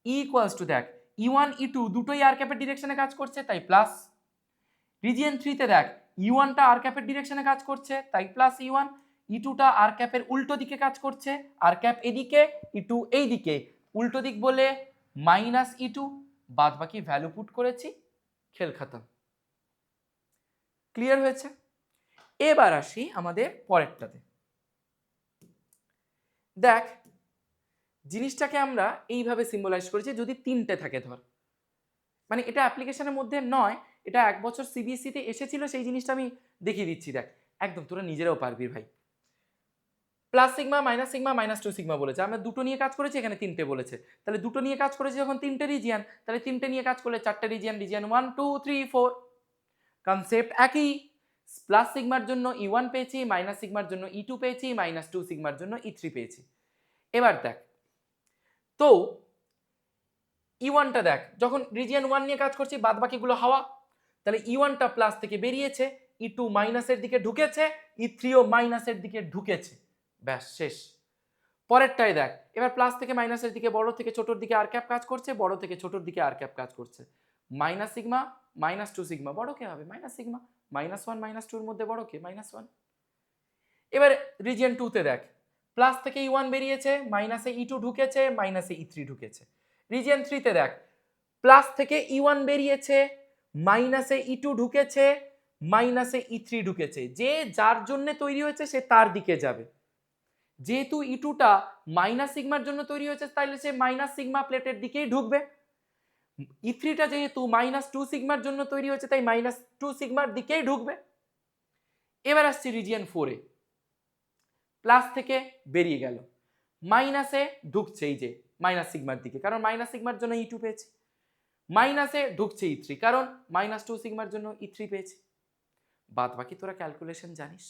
ই ইকুয়ালস টু, দেখ E1 E2 দুটোই আর ক্যাপের ডিরেকশনে কাজ করছে, তাই প্লাস। রিজিয়ন 3তে দেখ E1টা আর ক্যাপের ডিরেকশনে কাজ করছে, তাই প্লাস E1, E2টা আর ক্যাপের উল্টো দিকে কাজ করছে, আর ক্যাপ এদিকে, E2 এই দিকে, উল্টো দিক বলে মাইনাস E2, বাদ বাকি ভ্যালু পুট করেছি, খেল খতম। ক্লিয়ার হয়েছে? এবার আসি আমাদের পরেরটাতে। দেখ, জিনিসটাকে আমরা এইভাবে সিম্বলাইজ করেছি, যদি 3টে থাকে ধর, মানে এটা অ্যাপ্লিকেশনের মধ্যে নয়, এটা 1 বছর সিবিএসসিতে এসেছিল, সেই জিনিসটা আমি দেখিয়ে দিচ্ছি। দেখ একদম তোরা নিজেরাও পারবি ভাই। প্লাস সিগমা মাইনাস 2 সিগমা বলেছে, আমরা দুটো নিয়ে কাজ করেছি, এখানে 3টে বলেছে, তাহলে দুটো নিয়ে কাজ করেছি যখন 3টে রিজিয়ন, তাহলে 3টে নিয়ে কাজ করলে 4টে রিজিয়ন, রিজিয়ন 1 2 3 4, কনসেপ্ট একই। প্লাস সিগমার জন্য E1 পেয়েছি, মাইনাস সিগমার জন্য E2 পেয়েছি, মাইনাস 2 সিগমার জন্য E3 পেয়েছি। এবার দেখ, তো E1টা দেখ, যখন রিজিয়ন 1 নিয়ে কাজ করছি বাদ বাকিগুলো হাওয়া, তাহলে E1টা প্লাস থেকে বেরিয়েছে, E2 মাইনাসের দিকে ঢুকেছে, E3ও মাইনাসের দিকে ঢুকেছে, ব্যাস শেষ। পরেরটাই দেখ, এবার প্লাস থেকে মাইনাসের দিকে, বড় থেকে ছোটর দিকে আর ক্যাপ কাজ করছে, বড় থেকে ছোটর দিকে আর ক্যাপ কাজ করছে। মাইনাস সিগমা মাইনাস 2 সিগমা, বড় কে হবে? Minus sigma. মাইনাস 1 মাইনাস 2 এর মধ্যে বড় কে? মাইনাস 1। এবার রিজিয়ন 2তে দেখ, প্লাস থেকে E1 বেরিয়েছে, মাইনাসে E2 ঢুকেছে, মাইনাসে E3 ঢুকেছে। রিজিয়ন 3তে দেখ, প্লাস থেকে E1 বেরিয়েছে, মাইনাসে E2 ঢুকেছে, মাইনাসে E3 ঢুকেছে। যে যার জন্য তৈরি হয়েছে সে তার দিকে যাবে। যেহেতু E2টা মাইনাস সিগমার জন্য তৈরি হয়েছে, তাহলে সে মাইনাস সিগমা প্লেটের দিকেই ঢুকবে। E3টা যেহেতু মাইনাস 2 সিগমার জন্য তৈরি হয়েছে, তাই মাইনাস 2 সিগমার দিকেই ঢুকবে। এবার আসছি রিজিয়ন 4-এ, প্লাস থেকে বেরিয়ে গেল, মাইনাসে ঢুকছে, এই যে মাইনাস সিগমার দিকে, কারণ মাইনাস সিগমার জন্য E2 পেয়েছি। মাইনাসে ঢুকছে E3, কারণ মাইনাস 2 সিগমার জন্য E3 পেয়েছি। বাদ বাকি তোরা ক্যালকুলেশন জানিস।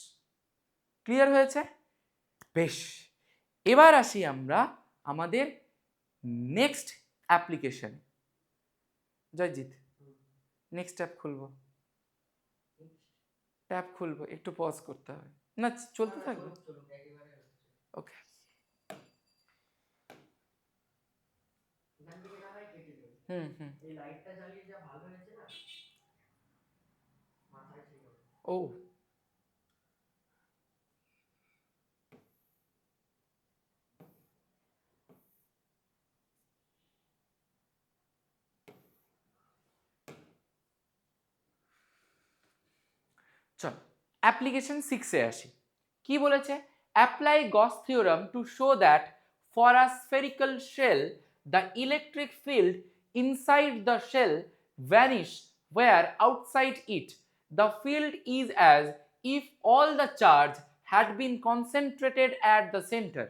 ক্লিয়ার হয়েছে? বেশ, এবার আসি আমরা আমাদের next application. Joyjit, next tab খুলবো, ট্যাব খুলবো, একটু পজ করতে হবে, না চলতে থাকবে। ওকে, ও অ্যাপ্লিকেশন 6 এ আসি। কি বলেছে? Apply Gauss theorem to show that for a spherical shell the electric field inside the shell vanish where outside it the field is as if all the charge had been concentrated at the center.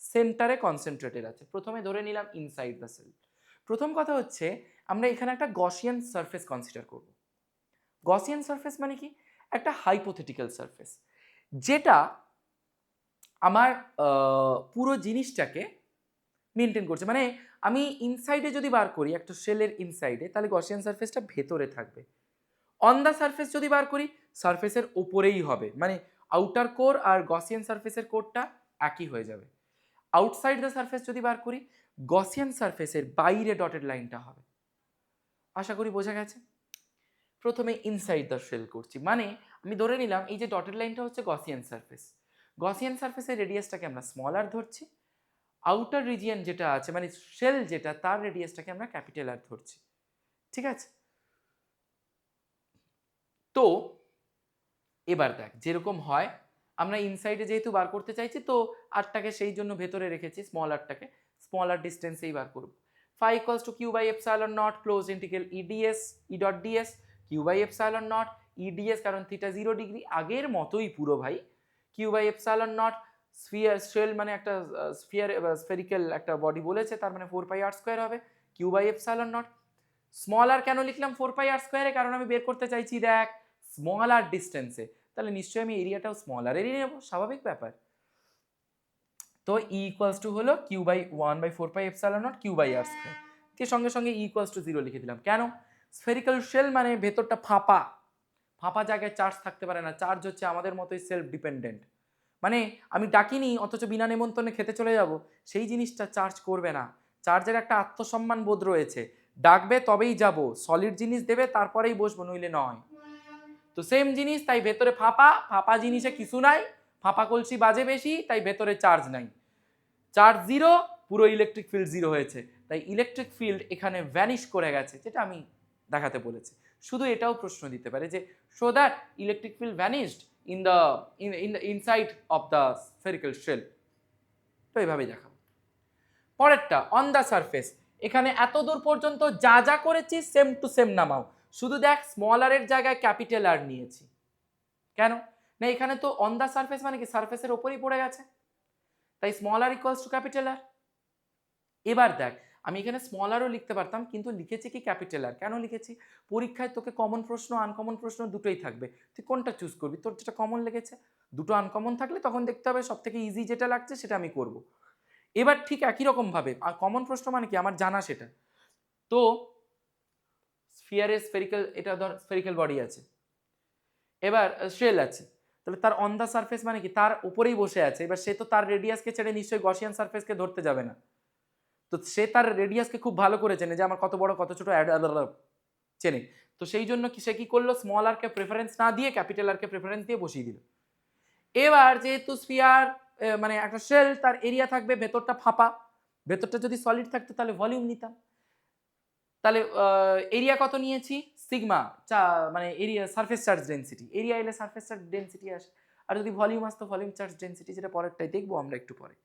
সেন্টারে concentrated আছে। প্রথমে ধরে নিলাম inside the sell. প্রথম কথা হচ্ছে আমরা এখানে একটা গসিয়ান সারফেস কনসিডার করব। গসিয়ান সারফেস মানে কি? একটা হাইপোথেটিক্যাল সারফেস, যেটা আমার পুরো জিনিসটাকে মেনটেন করছে। মানে আমি ইনসাইডে যদি বার করি একটা শেলের ইনসাইডে, তাহলে গসিয়ান সারফেসটা ভেতরে থাকবে। অন দ্য সারফেস যদি বার করি, সারফেসের ওপরেই হবে, মানে আউটার কোর আর গসিয়ান সারফেসের কোরটা একই হয়ে যাবে। আউটসাইড দ্য সারফেস যদি বার করি, গসিয়ান সারফেসের বাইরে ডটেড লাইনটা হবে। আশা করি বোঝা গেছে। প্রথমে ইনসাইড দ্য শেল করছি, মানে আমি ধরে নিলাম এই যে ডটেড লাইনটা হচ্ছে গসিয়ান সারফেস। গসিয়ান সারফেসের রেডিয়াসটাকে আমরা স্মল আর ধরছি, আউটার রিজিয়ন যেটা আছে মানে শেল যেটা, তার রেডিয়াসটাকে আমরা ক্যাপিটাল আর ধরছি। ঠিক আছে? তো এবার দেখ যেরকম হয়, আমরা ইনসাইডে যেহেতু বার করতে চাইছি, তো আরটাকে সেই জন্য ভেতরে রেখেছি, স্মল আরটাকে স্মল আর ডিস্টেন্সেই বার করব। phi equals to q by epsilon naught close integral eds e dot ds q by epsilon naught eds, কারণ থিটা 0 ডিগ্রি আগের মতোই পুরো ভাই। q by epsilon naught sphere shell মানে একটা স্ফেরিক্যাল একটা বডি বলেছে, তার মানে 4 pi r স্কয়ার হবে q by epsilon naught। Small R কেন লিখলাম 4 pi r স্কয়ারে? কারণ আমি বের করতে চাইছি দেখ স্মল আর ডিস্টেন্সে, তাহলে নিশ্চয়ই আমি এরিয়াটাও স্মল আর এরিয়া নেব, স্বাভাবিক ব্যাপার। তো ই ইকুয়ালস টু হলো Q by 1/4 pi epsilon naught Q by R square, দিয়ে সঙ্গে সঙ্গে ই ইকুয়ালস টু 0 লিখে দিলাম। কেন? স্ফেরিক্যাল শেল মানে ভেতরটা ফাঁপা, ফাঁপা জায়গায় চার্জ থাকতে পারে না। চার্জ হচ্ছে আমাদের মতোই সেলফ ডিপেন্ডেন্ট, মানে আমি ডাকিনি অথচ বিনা নেমন্তন্নে খেতে চলে যাব, সেই জিনিসটা চার্জ করবে না। চার্জের একটা আত্মসম্মান বোধ রয়েছে, ডাকবে তবেই যাব, সলিড জিনিস দেবে তারপরেই বসবো, নইলে নয়। তো সেম জিনিস, তাই ভেতরে ফাঁপা, ফাঁপা জিনিসে কিছু নাই, ফাঁপা কলসি বাজে বেশি, তাই ভেতরে চার্জ নাই। চার্জ 0, পুরো ইলেকট্রিক ফিল্ড 0 হয়েছে, তাই ইলেকট্রিক ফিল্ড এখানে ভ্যানিশ করে গেছে, যেটা আমি দেখাতে বলেছি। শুধু এটাও প্রশ্ন দিতে পারে যে show that electric field vanished in the inside of the spherical shell, তো এইভাবেই দেখাবো। পরেরটা অন দ্য সারফেস, এখানে এত দূর পর্যন্ত যা যা করেছি সেম টু সেম নামাও, শুধু দেখ স্মল আর এর জায়গায় ক্যাপিটাল আর নিয়েছি। কেন না? এখানে তো অন দ্য সারফেস মানে কি সারফেসের ওপরেই পড়ে গেছে, তাই small R equals to capital R. এবার দেখ আমি এখানে স্মল আরও লিখতে পারতাম, কিন্তু লিখেছি কি ক্যাপিটাল আর। কেন লিখেছি? পরীক্ষায় তোকে কমন প্রশ্ন আনকমন প্রশ্ন দুটোই থাকবে, তুই কোনটা চুজ করবি? তোর যেটা কমন লেগেছে, দুটো আনকমন থাকলে তখন দেখতে হবে সব থেকে ইজি যেটা লাগছে সেটা আমি করব। এবার ঠিক একই রকম ভাবে আর কমন প্রশ্ন মানে কি আমার জানা সেটা, তো স্ফিয়ারের স্ফেরিক্যাল, এটা ধর স্ফেরিক্যাল বডি আছে, এবার শেল আছে, তাহলে তার অন দ্য সারফেস মানে কি তার উপরেই বসে আছে। এবার সে তো তার রেডিয়াসকে ছেড়ে নিশ্চয়ই গসিয়ান সারফেসকে ধরতে যাবে না, তো সে তার রেডিয়াসকে খুব ভালো করে চেনে যে আমার কত বড় কত ছোট চেনে, তো সেই জন্য কি সে কি করলো, স্মল আর কে প্রেফারেন্স না দিয়ে ক্যাপিটাল আর কে প্রেফারেন্স দিয়ে বসিয়ে দিল। এবার যেহেতু স্ফিয়ার মানে একটা শেল, তার এরিয়া থাকবে, ভেতরটা ফাঁপা, ভেতরটা যদি সলিড থাকতো তাহলে ভলিউম নিতাম, তাহলে এরিয়া কত নিয়েছি সিগমা, মানে area surface charge density, area এলে সারফেস চার্জ ডেনসিটি আসে, আর যদি ভলিউম আসতো ভলিউম চার্জ ডেনসিটি, যেটা পরেরটাই দেখবো আমরা একটু পরে।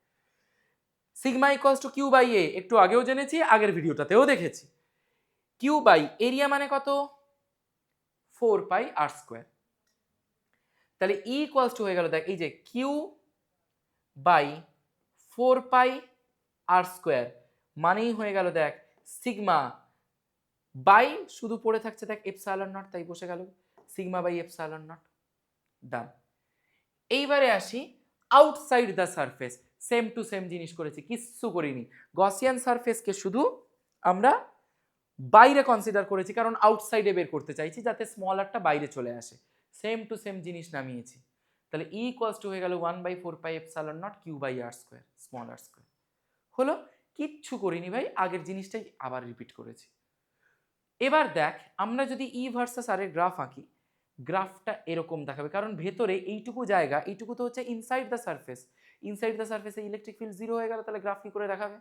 Sigma equals to Q by A, একটু আগেও জেনেছি, আগের ভিডিওটাতেও দেখেছি। কিউ বাই এরিয়া মানে কত? 4 পাই আর স্কোয়ার, তাহলে ই ইকুয়ালস টু হয়ে গেল দেখ এই যে Q by 4 pi R square, মানেই হয়ে গেল দেখ সিগমা বাই, শুধু পড়ে থাকছে দেখ এপসাইলন নট, তাই বসে গেল সিগমা বাই এপসাইলন নট, ডান। এইবারে আসি outside the surface, same to same জিনিস করেছি, কিচ্ছু করিনি। গসিয়ান সারফেসকে শুধু আমরা বাইরে কনসিডার করেছি, কারণ আউটসাইডে বের করতে চাইছি যাতে স্মল আরটা বাইরে চলে আসে, সেম টু সেম জিনিস নামিয়েছি। তাহলে ই ইকুয়ালস টু হয়ে গেল 1/4 pi epsilon naught Q by R square, small R square হলো। কিচ্ছু করিনি ভাই, আগের জিনিসটাই আবার রিপিট করেছি। এবার দেখ আমরা যদি ই ভার্সাস আর এর গ্রাফ আঁকি, গ্রাফটা এরকম দেখাবে, কারণ ভেতরে এইটুকু জায়গা, এইটুকু তো হচ্ছে inside the surface, inside the সারফেসে ইলেকট্রিক ফিল্ড 0 হয়ে গেল, তাহলে গ্রাফ কি করে দেখাবে?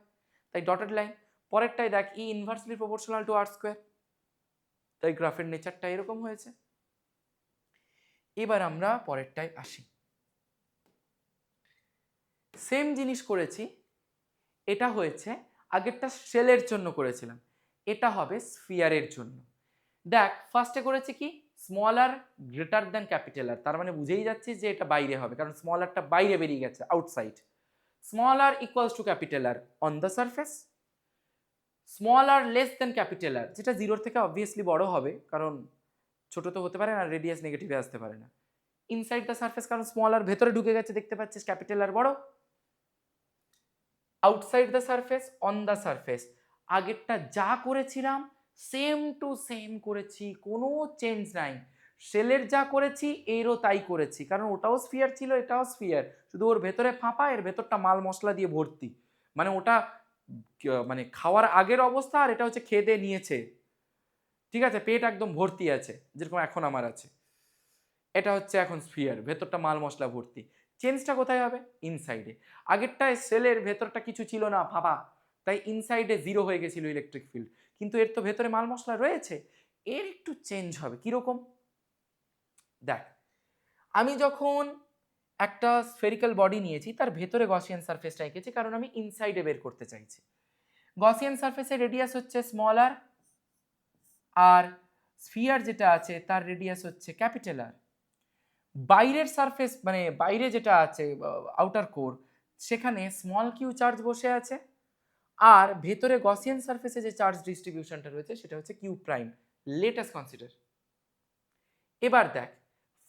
তাই ডটেড লাইন। পরেরটাই দেখ E inversely proportional to R square, তাই গ্রাফের নেচারটা এরকম হয়েছে। এবার আমরা পরেরটায় আসি। সেম জিনিস করেছি, এটা হয়েছে আগেরটা শেলের জন্য করেছিলাম, এটা হবে স্ফিয়ারের জন্য। দেখ ফার্স্টে করেছি কি স্মল আর গ্রেটার দ্যান ক্যাপিটাল আর, তার মানে বুঝেই যাচ্ছিস যে এটা বাইরে হবে, কারণ স্মল আরটা বাইরে বেরিয়ে গেছে, outside. Small R equals to capital R on the surface, small R less than capital R, যেটা জিরোর থেকে অবভিয়াসলি বড় হবে, কারণ ছোট তো হতে পারে না, রেডিয়াস নেগেটিভে আসতে পারে না। ইনসাইড দ্য সারফেস, কারণ স্মল আর ভেতরে ঢুকে গেছে, দেখতে পাচ্ছিস ক্যাপিটাল আর বড়। Outside the surface, on the surface, আগেরটা যা করেছিলাম সেম টু সেম করেছি, কোনো চেঞ্জ নাই। শেলের যা করেছি এরও তাই করেছি, কারণ ওটাও স্ফিয়ার ছিল এটাও স্ফিয়ার, শুধু ওর ভেতরে ফাঁপা, এর ভেতরটা মাল মশলা দিয়ে ভর্তি। মানে ওটা মানে খাওয়ার আগের অবস্থা, আর এটা হচ্ছে খেয়ে দিয়ে নিয়েছে, ঠিক আছে, পেট একদম ভর্তি আছে, যেরকম এখন আমার আছে। এটা হচ্ছে এখন স্ফিয়ার, ভেতরটা মাল মশলা ভর্তি। চেঞ্জটা কোথায় হবে? ইনসাইডে। আগেরটায় সেলের ভেতরটা কিছু ছিল না ভাবা, তাই ইনসাইডে জিরো হয়ে গেছিল ইলেকট্রিক ফিল্ড, কিন্তু এর তো ভেতরে মাল মশলা রয়েছে, এর একটু চেঞ্জ হবে। কিরকম? দেখ, আমি যখন একটা স্ফেরিক্যাল বডি নিয়েছি, তার ভেতরে গসিয়ান সারফেসটা এঁকেছি, কারণ আমি ইনসাইডে বের করতে চাইছি। গসিয়ান সারফেসের রেডিয়াস হচ্ছে স্মল আর, আর স্ফিয়ার যেটা আছে তার রেডিয়াস হচ্ছে ক্যাপিটাল আর। বাইরের সারফেস মানে বাইরে যেটা আছে আউটার কোর, সেখানে স্মল কিউ চার্জ বসে আছে, আর ভেতরে গসিয়ান সারফেসে যে চার্জ ডিস্ট্রিবিউশনটা রয়েছে সেটা হচ্ছে Q prime. Let us consider. এবার দেখ,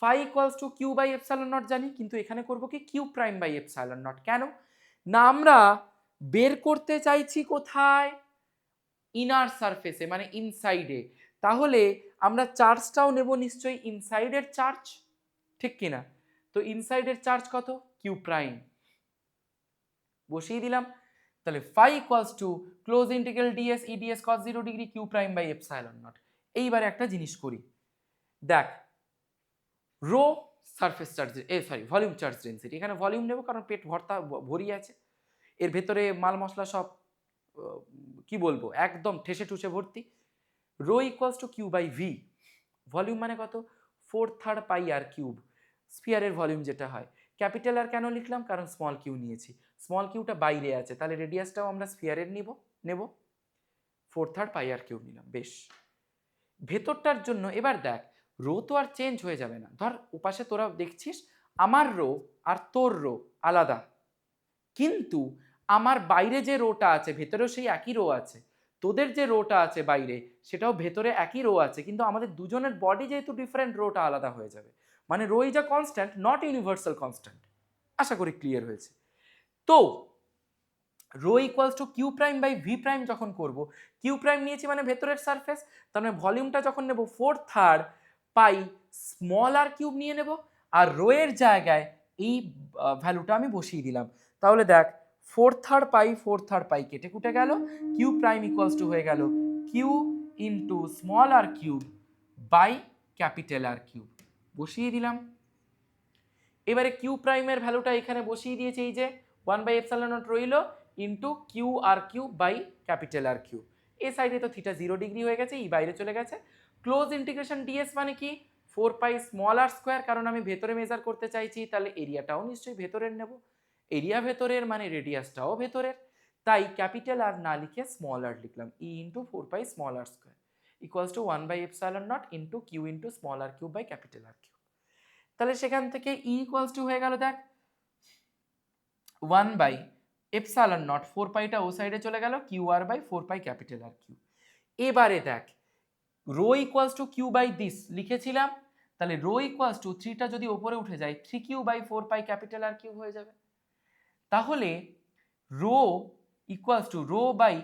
phi equals to Q by epsilon naught জানি, কিন্তু এখানে করব কি Q prime by epsilon naught. কেন না, আমরা বের করতে চাইছি কোথায়? ইনার সারফেসে, মানে ইনসাইডে। তাহলে আমরা চার্জটাও নেব নিশ্চয়ই ইনসাইডের চার্জ, ঠিক কিনা? তো ইনসাইডের চার্জ কত? কিউ প্রাইম, বসিয়ে দিলাম। তাহলে phi equals to close integral DS EDS cos 0 degree Q prime by epsilon naught. এইবারে একটা জিনিস করি, দেখ rho surface charge, volume charge density, এখানে ভলিউম নেব কারণ পেট ভরি আছে, এর ভেতরে মাল মশলা সব কি বলবো একদম ঠেসে ঠুসে ভর্তি। Rho equals to Q by V, volume মানে কত? 4/3 পাই আর কিউব, স্ফিয়ারের ভলিউম যেটা হয়। ক্যাপিটাল আর কেন লিখলাম? কারণ স্মল কিউ নিয়েছি, স্মল কিউটা বাইরে আছে, তাহলে রেডিয়াসটাও আমরা স্ফিয়ারের নেব 4/3 পাই আর কিউব নিলাম। বেশ, ভেতরটার জন্য এবার দেখ, রো তো আর চেঞ্জ হয়ে যাবে না। ধর ওপাশে তোরা দেখছিস আমার রো আর তোর রো আলাদা, কিন্তু আমার বাইরে যে রোটা আছে ভেতরেও সেই একই রো আছে, তোদের যে রোটা আছে বাইরে সেটাও ভেতরে একই রো আছে, কিন্তু আমাদের দুজনের বডি যেহেতু ডিফারেন্ট, রোটা আলাদা হয়ে যাবে। মানে rho is a constant, not universal constant. আশা করি ক্লিয়ার হয়েছে। তো rho equals to Q prime by V prime যখন করব, কিউ প্রাইম নিয়েছি মানে ভেতরের সারফেস, তার মানে ভলিউমটা যখন নেব 4/3 পাই স্মল আর কিউব নিয়ে নেব, আর রো এর জায়গায় এই ভ্যালুটা আমি বসিয়ে দিলাম। তাহলে দেখ 4/3 পাই কেটে কুটে গেল, কিউ প্রাইম ইকুয়ালস টু হয়ে গেল Q into small R cube by capital R cube, বসিয়ে দিলাম। এবারে কিউ প্রাইমের ভ্যালুটা এখানে বসিয়ে দিয়েছি, এই যে 1/ε0 রইল into q r Q by capital R cube. এই সাইডে তো থিটা 0 ডিগ্রি হয়ে গেছে, এই বাইরে চলে গেছে। ক্লোজ ইন্টিগ্রেশন ডিএস মানে কি? 4 পাই স্মল আর স্কোয়ার, কারণ আমি ভেতরে মেজার করতে চাইছি, তাহলে এরিয়াটাও নিশ্চয়ই ভেতরের নেব। এরিয়া ভেতরের মানে রেডিয়াসটাও ভেতরের, তাই ক্যাপিটাল আর না লিখে স্মল আর লিখলাম, E into 4 pi small R square equals to 1/ε0 into Q into small R Q by capital R Q. তাহলে সেখান থেকে ই ইকুয়ালস টু হয়ে গেল, দেখ 1/ε0, 4 পাইটা ও সাইডে চলে গেল, q r by 4 pi capital R cube. এবারে দেখ rho equals to Q by this লিখেছিলাম, তাহলে রো ইকুয়ালস টু 3টা যদি ওপরে উঠে যায় 3q by 4 pi capital R cube হয়ে যাবে। তাহলে rho equals to rho by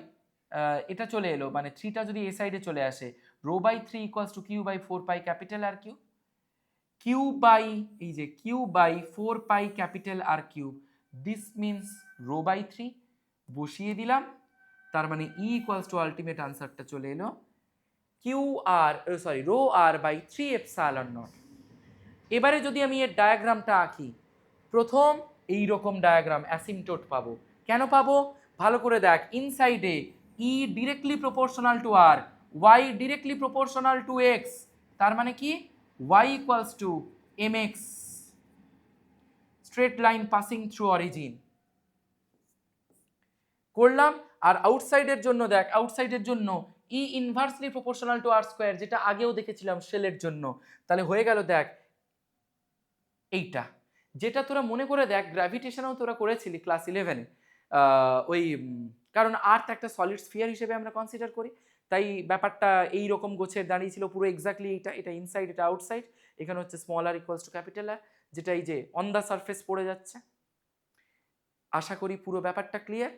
এটা চলে এলো, মানে 3টা যদি এ সাইডে চলে আসে, rho by 3 equals to Q by 4 pi capital R cube, q by এই যে Q by 4 pi capital R cube, this means rho by 3 বসিয়ে দিলাম। তার মানে ই ইকুয়ালস টু আলটিমেট আনসারটা চলে এলো Q R rho R by 3ε0। এবারে যদি আমি এর ডায়াগ্রামটা আঁকি, প্রথম এই রকম ডায়াগ্রাম অ্যাসিম্পটোট পাবো। কেন পাবো? ভালো করে দেখ, ইনসাইডে E directly proportional to R, Y directly proportional to X, তার মানে কি y ইকুয়ালস টু mx straight line passing through origin করলাম। আর আউটসাইডের জন্য দেখ, আউটসাইডের জন্য E inversely proportional to R square, যেটা আগেও দেখেছিলাম শেলের জন্য। তাহলে হয়ে গেল দেখ এইটা, যেটা তোরা মনে করে দেখ গ্র্যাভিটেশনও তোরা করেছিলি ক্লাস 11-এ। ওই কারণ আর্থ একটা সলিড স্ফিয়ার হিসেবে আমরা কনসিডার করি, তাই ব্যাপারটা এই রকম গোছের দাঁড়িয়েছিল পুরো এক্স্যাক্টলি। এটা ইনসাইড, এটা আউটসাইড। এখানে হচ্ছে small R equals to capital R, যেটা এই যে অন দ্য সারফেস পড়ে যাচ্ছে। আশা করি পুরো ব্যাপারটা ক্লিয়ার।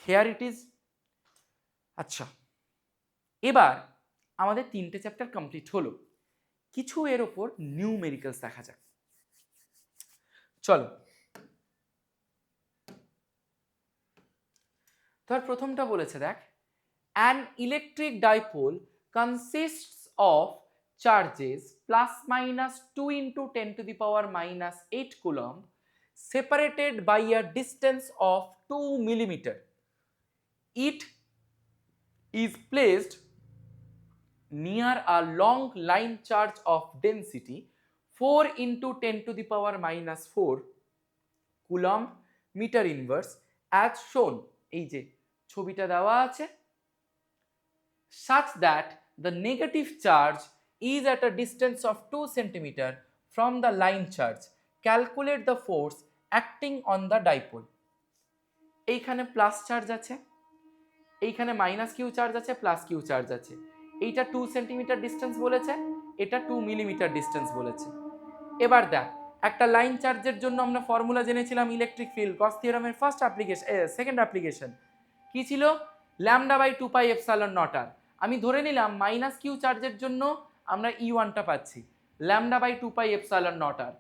Hair it is. আচ্ছা, এবার আমাদের 3টে চ্যাপ্টার কমপ্লিট হলো। কিছু এর ওপর নিউমেরিক্যালস দেখা যাক। চলো, ধর প্রথমটা বলেছে দেখ, an electric dipole consists of charges plus minus 2 into 10 to the power minus 8 coulomb separated by a distance of 2 millimeter. It is placed near a long line charge of density 4 into 10 to the power minus 4 coulomb meter inverse as shown, এই যে ছবিটা দেওয়া আছে, such that the negative charge is at a distance of 2 cm from the line charge. Calculate the force acting on the dipole. এইখানে plus charge আছে, এইখানে minus Q charge আছে, plus Q charge আছে। এইটা 2 সেন্টিমিটার ডিস্টেন্স বলেছে, এটা 2 millimetre distance বলেছে। এবার দেখ, একটা লাইন চার্জের জন্য আমরা ফর্মুলা জেনেছিলাম ইলেকট্রিক ফিল্ড, গস থিওরামের ফার্স্ট অ্যাপ্লিকেশন, সেকেন্ড অ্যাপ্লিকেশন কি ছিল? Lambda by 2 pi epsilon naught R. আমি ধরে নিলাম মাইনাস কিউ চার্জের জন্য আমরা E1টা পাচ্ছি, lambda by 2 pi epsilon naught R.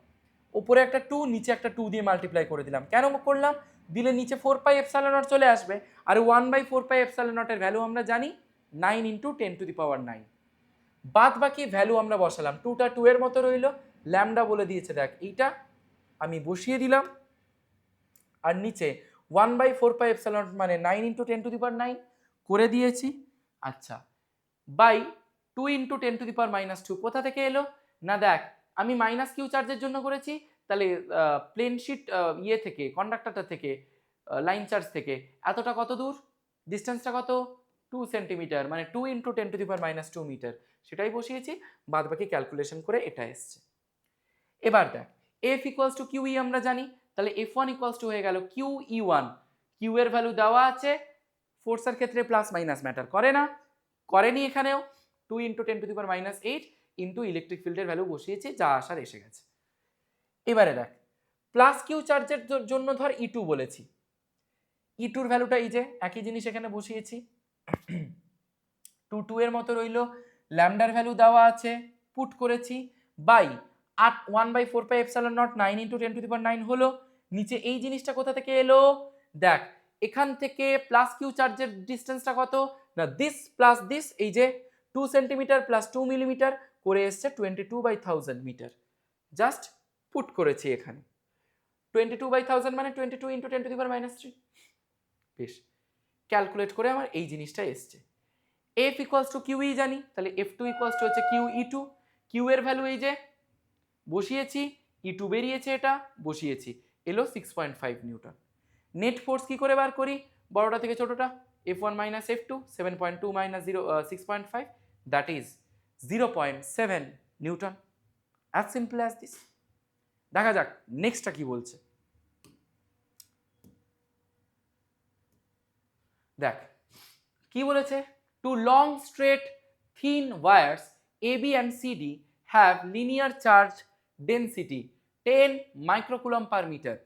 উপরে একটা 2, নিচে একটা 2 দিয়ে মাল্টিপ্লাই করে দিলাম। কেন করলাম? দিলে নিচে 4 পাই এপসাইলন নট চলে আসবে, আর 1/4 পাই এপসাইলন নটের ভ্যালু আমরা জানি 9 × 10⁹। বাদ বাকি ভ্যালু আমরা বসালাম, 2টা 2 এর মতো রইল, ল্যামডা বলে দিয়েছে দেখ এইটা, আমি বসিয়ে দিলাম। আর নিচে 1/4 পাই এপসাইলন নট মানে 9 × 10⁹ করে দিয়েছি। আচ্ছা, বাই 2 × 10⁻²। কোথা থেকে এলো? না দেখ, আমি মাইনাস কিউ চার্জের জন্য করেছি, তাহলে প্লেন শিট ইয়ে থেকে, কন্ডাক্টরটা থেকে, লাইন চার্জ থেকে এতটা কত দূর, ডিস্টেন্সটা কত? 2 সেন্টিমিটার, মানে 2 × 10⁻² মিটার। সেটাই বসিয়েছি, বাদ বাকি ক্যালকুলেশন করে এটা এসছে। এবার দেখ, F = QE আমরা জানি, তাহলে F1 = হয়ে গেল QE1। কিউ এর ভ্যালু দেওয়া আছে, ফোর্সের ক্ষেত্রে প্লাস মাইনাস ম্যাটার করে না, করেনি এখানেও। 2 × 10⁻8 ইন্টু ইলেকট্রিক ফিল্ডের ভ্যালু বসিয়েছি, যা আসার এসে গেছে। এবারে দেখ, প্লাস কিউ চার্জের জন্য ধর E2 বলেছি, E2 এর ভ্যালুটা এই যে একই জিনিস এখানে বসিয়েছি, 2 2 এর মতো রইল, ল্যামডার ভ্যালু দেওয়া আছে, পুট করেছি, বাই 1/4 পাই এপসাইলন নট 9 × 10⁹ হলো। নিচে এই জিনিসটা কোথা থেকে এলো? দেখ, এখান থেকে প্লাস কিউ চার্জের ডিস্টেন্সটা কত? না দিস প্লাস দিস, এই যে 2 সেন্টিমিটার প্লাস 2 মিলিমিটার করে এসছে 22/1000 মিটার। জাস্ট পুট করেছি এখানে, 22/1000 মানে 22 × 10⁻³ বেশ, ক্যালকুলেট করে আমার এই জিনিসটা এসছে। F = QE জানি, তাহলে F2 = হচ্ছে QE2। কিউ এর ভ্যালু এই যে বসিয়েছি, E2 বেরিয়েছে, এটা বসিয়েছি, এলো 6.5 নিউটন। নেট ফোর্স কি করে বার করি? বড়টা থেকে ছোটটা, F1 - F2, 7.2 - 6.5, that is 0.7 newton. As simple as this. দেখা যাক নেক্সটটা কি বলছে। দেখ কি বলেছে, two long straight thin wires AB and CD have linear charge density 10 microcoulomb per meter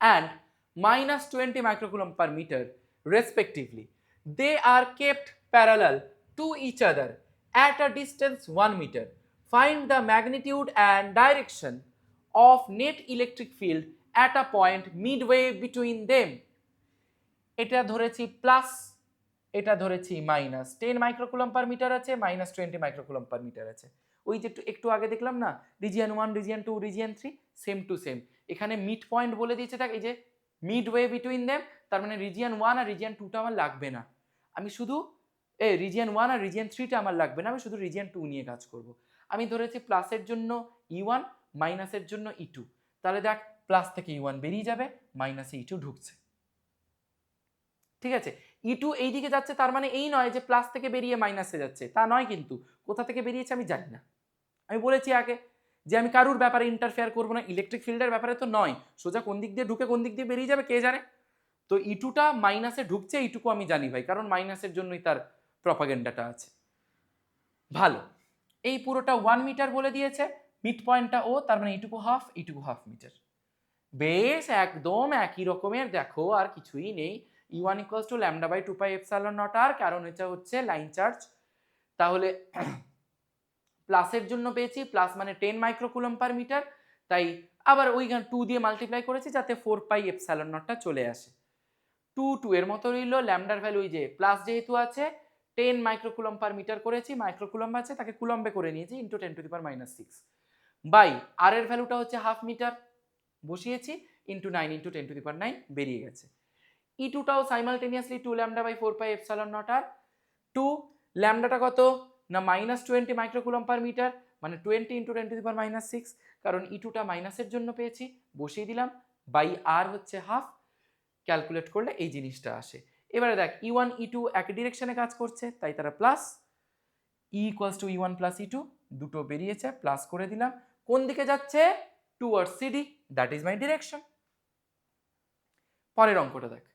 and -20 microcoulomb per meter respectively. They are kept parallel to each other at a distance 1 meter. Find the magnitude and direction of net electric field at a point midway between them. এটা ধরেছি plus, এটা ধরেছি minus. 10 microcoulomb per metre আছে, -20 microcoulomb per metre আছে। ওই যে একটু আগে দেখলাম না, region 1, region 2, region 3, same to same. এখানে মিড পয়েন্ট বলে দিয়েছে, দেখ এই যে মিডওয়ে বিটুইন দেম, তার মানে রিজিয়ন 1 আর রিজিয়ন 2টা আমার লাগবে না, আমি শুধু রিজিয়ন 1 আর রিজিয়ন 3টা আমার লাগবে না, আমি শুধু রিজিয়ন 2 নিয়ে কাজ করব। আমি ধরেছি প্লাসের জন্য E1, মাইনাসের জন্য E2, তাহলে দেখ প্লাস থেকে E1 বেরিয়ে যাবে, মাইনাসে E2 ঢুকছে। ঠিক আছে, E2 এই দিকে যাচ্ছে, তার মানে এই নয় যে প্লাস থেকে বেরিয়ে মাইনাসে যাচ্ছে, তা নয়, কিন্তু কোথা থেকে বেরিয়েছে আমি জানি না। আমি বলেছি আগে যে আমি কারুর ব্যাপারে ইন্টারফেয়ার করবো না, ইলেকট্রিক ফিল্ডের ব্যাপারে তো নয়, সোজা কোন দিক দিয়ে ঢুকে কোন দিক দিয়ে বেরিয়ে যাবে কে জানে। তো E2টা মাইনাসে ঢুকছে এইটুকু আমি জানি ভাই, কারণ মাইনাসের জন্যই তার প্রপাগেন্ডাটা আছে। ভালো, এই পুরোটা 1 মিটার বলে দিয়েছে, মিড পয়েন্টটা ও, তার মানে এইটুকু হাফ মিটার। বেশ একদম একই রকমের, দেখো আর কিছুই নেই। E1 = λ/2πε0 r, কারণ এটা হচ্ছে লাইন চার্জ। তাহলে প্লাসের জন্য পেয়েছি, প্লাস মানে 10 মাইক্রোকুলম পার মিটার, তাই আবার ওই 2 দিয়ে মাল্টিপ্লাই করেছি যাতে 4πε0টা চলে আসে। 2 এর মতো রইল, ল্যামডার ভ্যালু ওই যে প্লাস যেহেতু আছে 10 মাইক্রোকুলম পার মিটার করেছি, মাইক্রোকুলম আছে তাকে কুলম্বে করে নিয়েছি, ইন্টু 10⁻⁻6 বাই আর এর ভ্যালুটা হচ্ছে হাফ মিটার, বসিয়েছি, ইন্টু 9 × 10⁹ বেরিয়ে গেছে। E2টাও সাইমালটেনিয়াসলি 2 λ/4πε0 r। 2 ল্যামডাটা কত না -20 মাইক্রোকুলম পার মিটার, মানে 20 × 10⁻⁶, কারণ E2টা মাইনাসের জন্য পেয়েছি, বসিয়ে দিলাম, বাই আর হচ্ছে হাফ, ক্যালকুলেট করলে এই জিনিসটা আসে। এবারে দেখ E1 E2 এক ডিরেকশনে কাজ করছে, তাই তারা প্লাস, E = E1 + E2, দুটো বেরিয়েছে, প্লাস করে দিলাম, কোন দিকে যাচ্ছে, towards CD, that is my direction. পরের অঙ্কটা দেখ,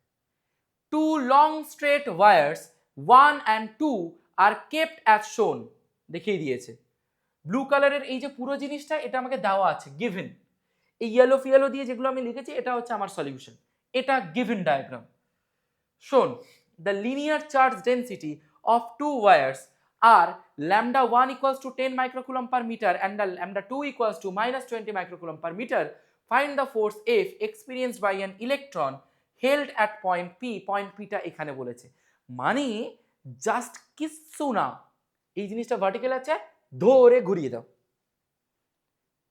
2 long straight wires 1 and 2 are kept as shown, দেখিয়ে দিয়েছে। ব্লু কালারের এই যে পুরো জিনিসটা, এটা আমাকে দেওয়া আছে, গিভেন। এই ইয়েলো ফিয়েলো দিয়ে যেগুলো আমি লিখেছি এটা হচ্ছে আমার সলিউশন, এটা গিভেন ডায়াগ্রাম। শোন, the linear charge density of 2 wires are λ1 = 10 microcoulomb per meter and the λ2 = -20 microcoulomb per meter. Find the force F experienced by an electron held at point P. Point P টা এখানে বলেছে, মানে just কিচ্ছু না, এই জিনিসটা vertical আছে, ধরে ঘুরিয়ে দাও,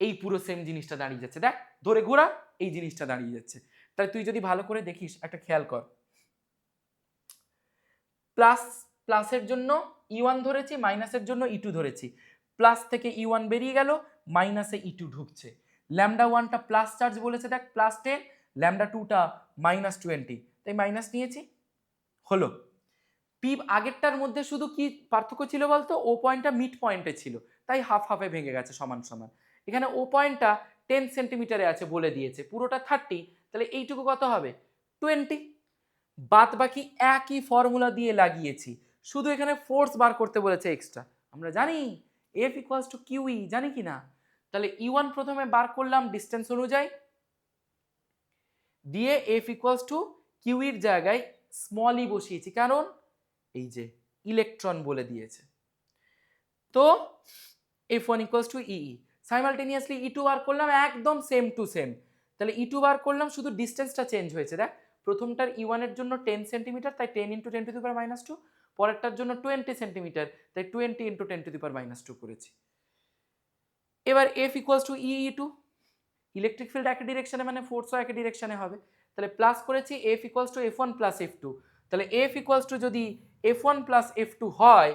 এই পুরো সেম জিনিসটা দাঁড়িয়ে যাচ্ছে, দেখ ধরে ঘোরা, এই জিনিসটা দাঁড়িয়ে যাচ্ছে। তাই তুই যদি ভালো করে দেখিস, একটা খেয়াল কর, প্লাসের জন্য E1 ধরেছি, মাইনাসের জন্য E2 ধরেছি, প্লাস থেকে E1 বেরিয়ে গেল, মাইনাসে E2 ঢুকছে। λ1টা প্লাস চার্জ বলেছে, দেখ +10, λ2টা -20, তাই মাইনাস নিয়েছি, হলো। পি আগেরটার মধ্যে শুধু কি পার্থক্য ছিল বলতো, ও পয়েন্টটা মিড পয়েন্টে ছিল, তাই হাফ হাফে ভেঙে গেছে, সমান সমান। এখানে ও পয়েন্টটা 10 সেন্টিমিটারে আছে বলে দিয়েছে, পুরোটা 30, তাহলে এইটুকু কত হবে 20। বাদ বাকি একই ফর্মুলা দিয়ে লাগিয়েছি, শুধু এখানে ফোর্স বার করতে বলেছে এক্সট্রা। আমরা জানি F = QE, জানি কি না? তাহলে E1 প্রথমে বার করলাম ডিস্টেন্স অনুযায়ী, দিয়ে F = QE এর জায়গায় স্মল ই বসিয়েছি, কারণ এই যে ইলেকট্রন বলে দিয়েছে। তো F1 = EE, সাইমালটেনিয়াসলি E2 বার করলাম, একদম সেম টু সেম। তাহলে E2 বার করলাম, শুধু ডিস্টেন্সটা চেঞ্জ হয়েছে, দেখ প্রথমটার E1 এর জন্য 10 সেন্টিমিটার, তাই 10 × 10⁻², পরেরটার জন্য 20 সেন্টিমিটার, তাই 20 × 10⁻² করেছি। এবার F = EE2, ইলেকট্রিক ফিল্ড একই ডিরেকশনে, মানে ফোর্সও একই ডিরেকশনে হবে, তাহলে প্লাস করেছি, F = F1 + F2, তাহলে F = যদি F1 + F2 হয়,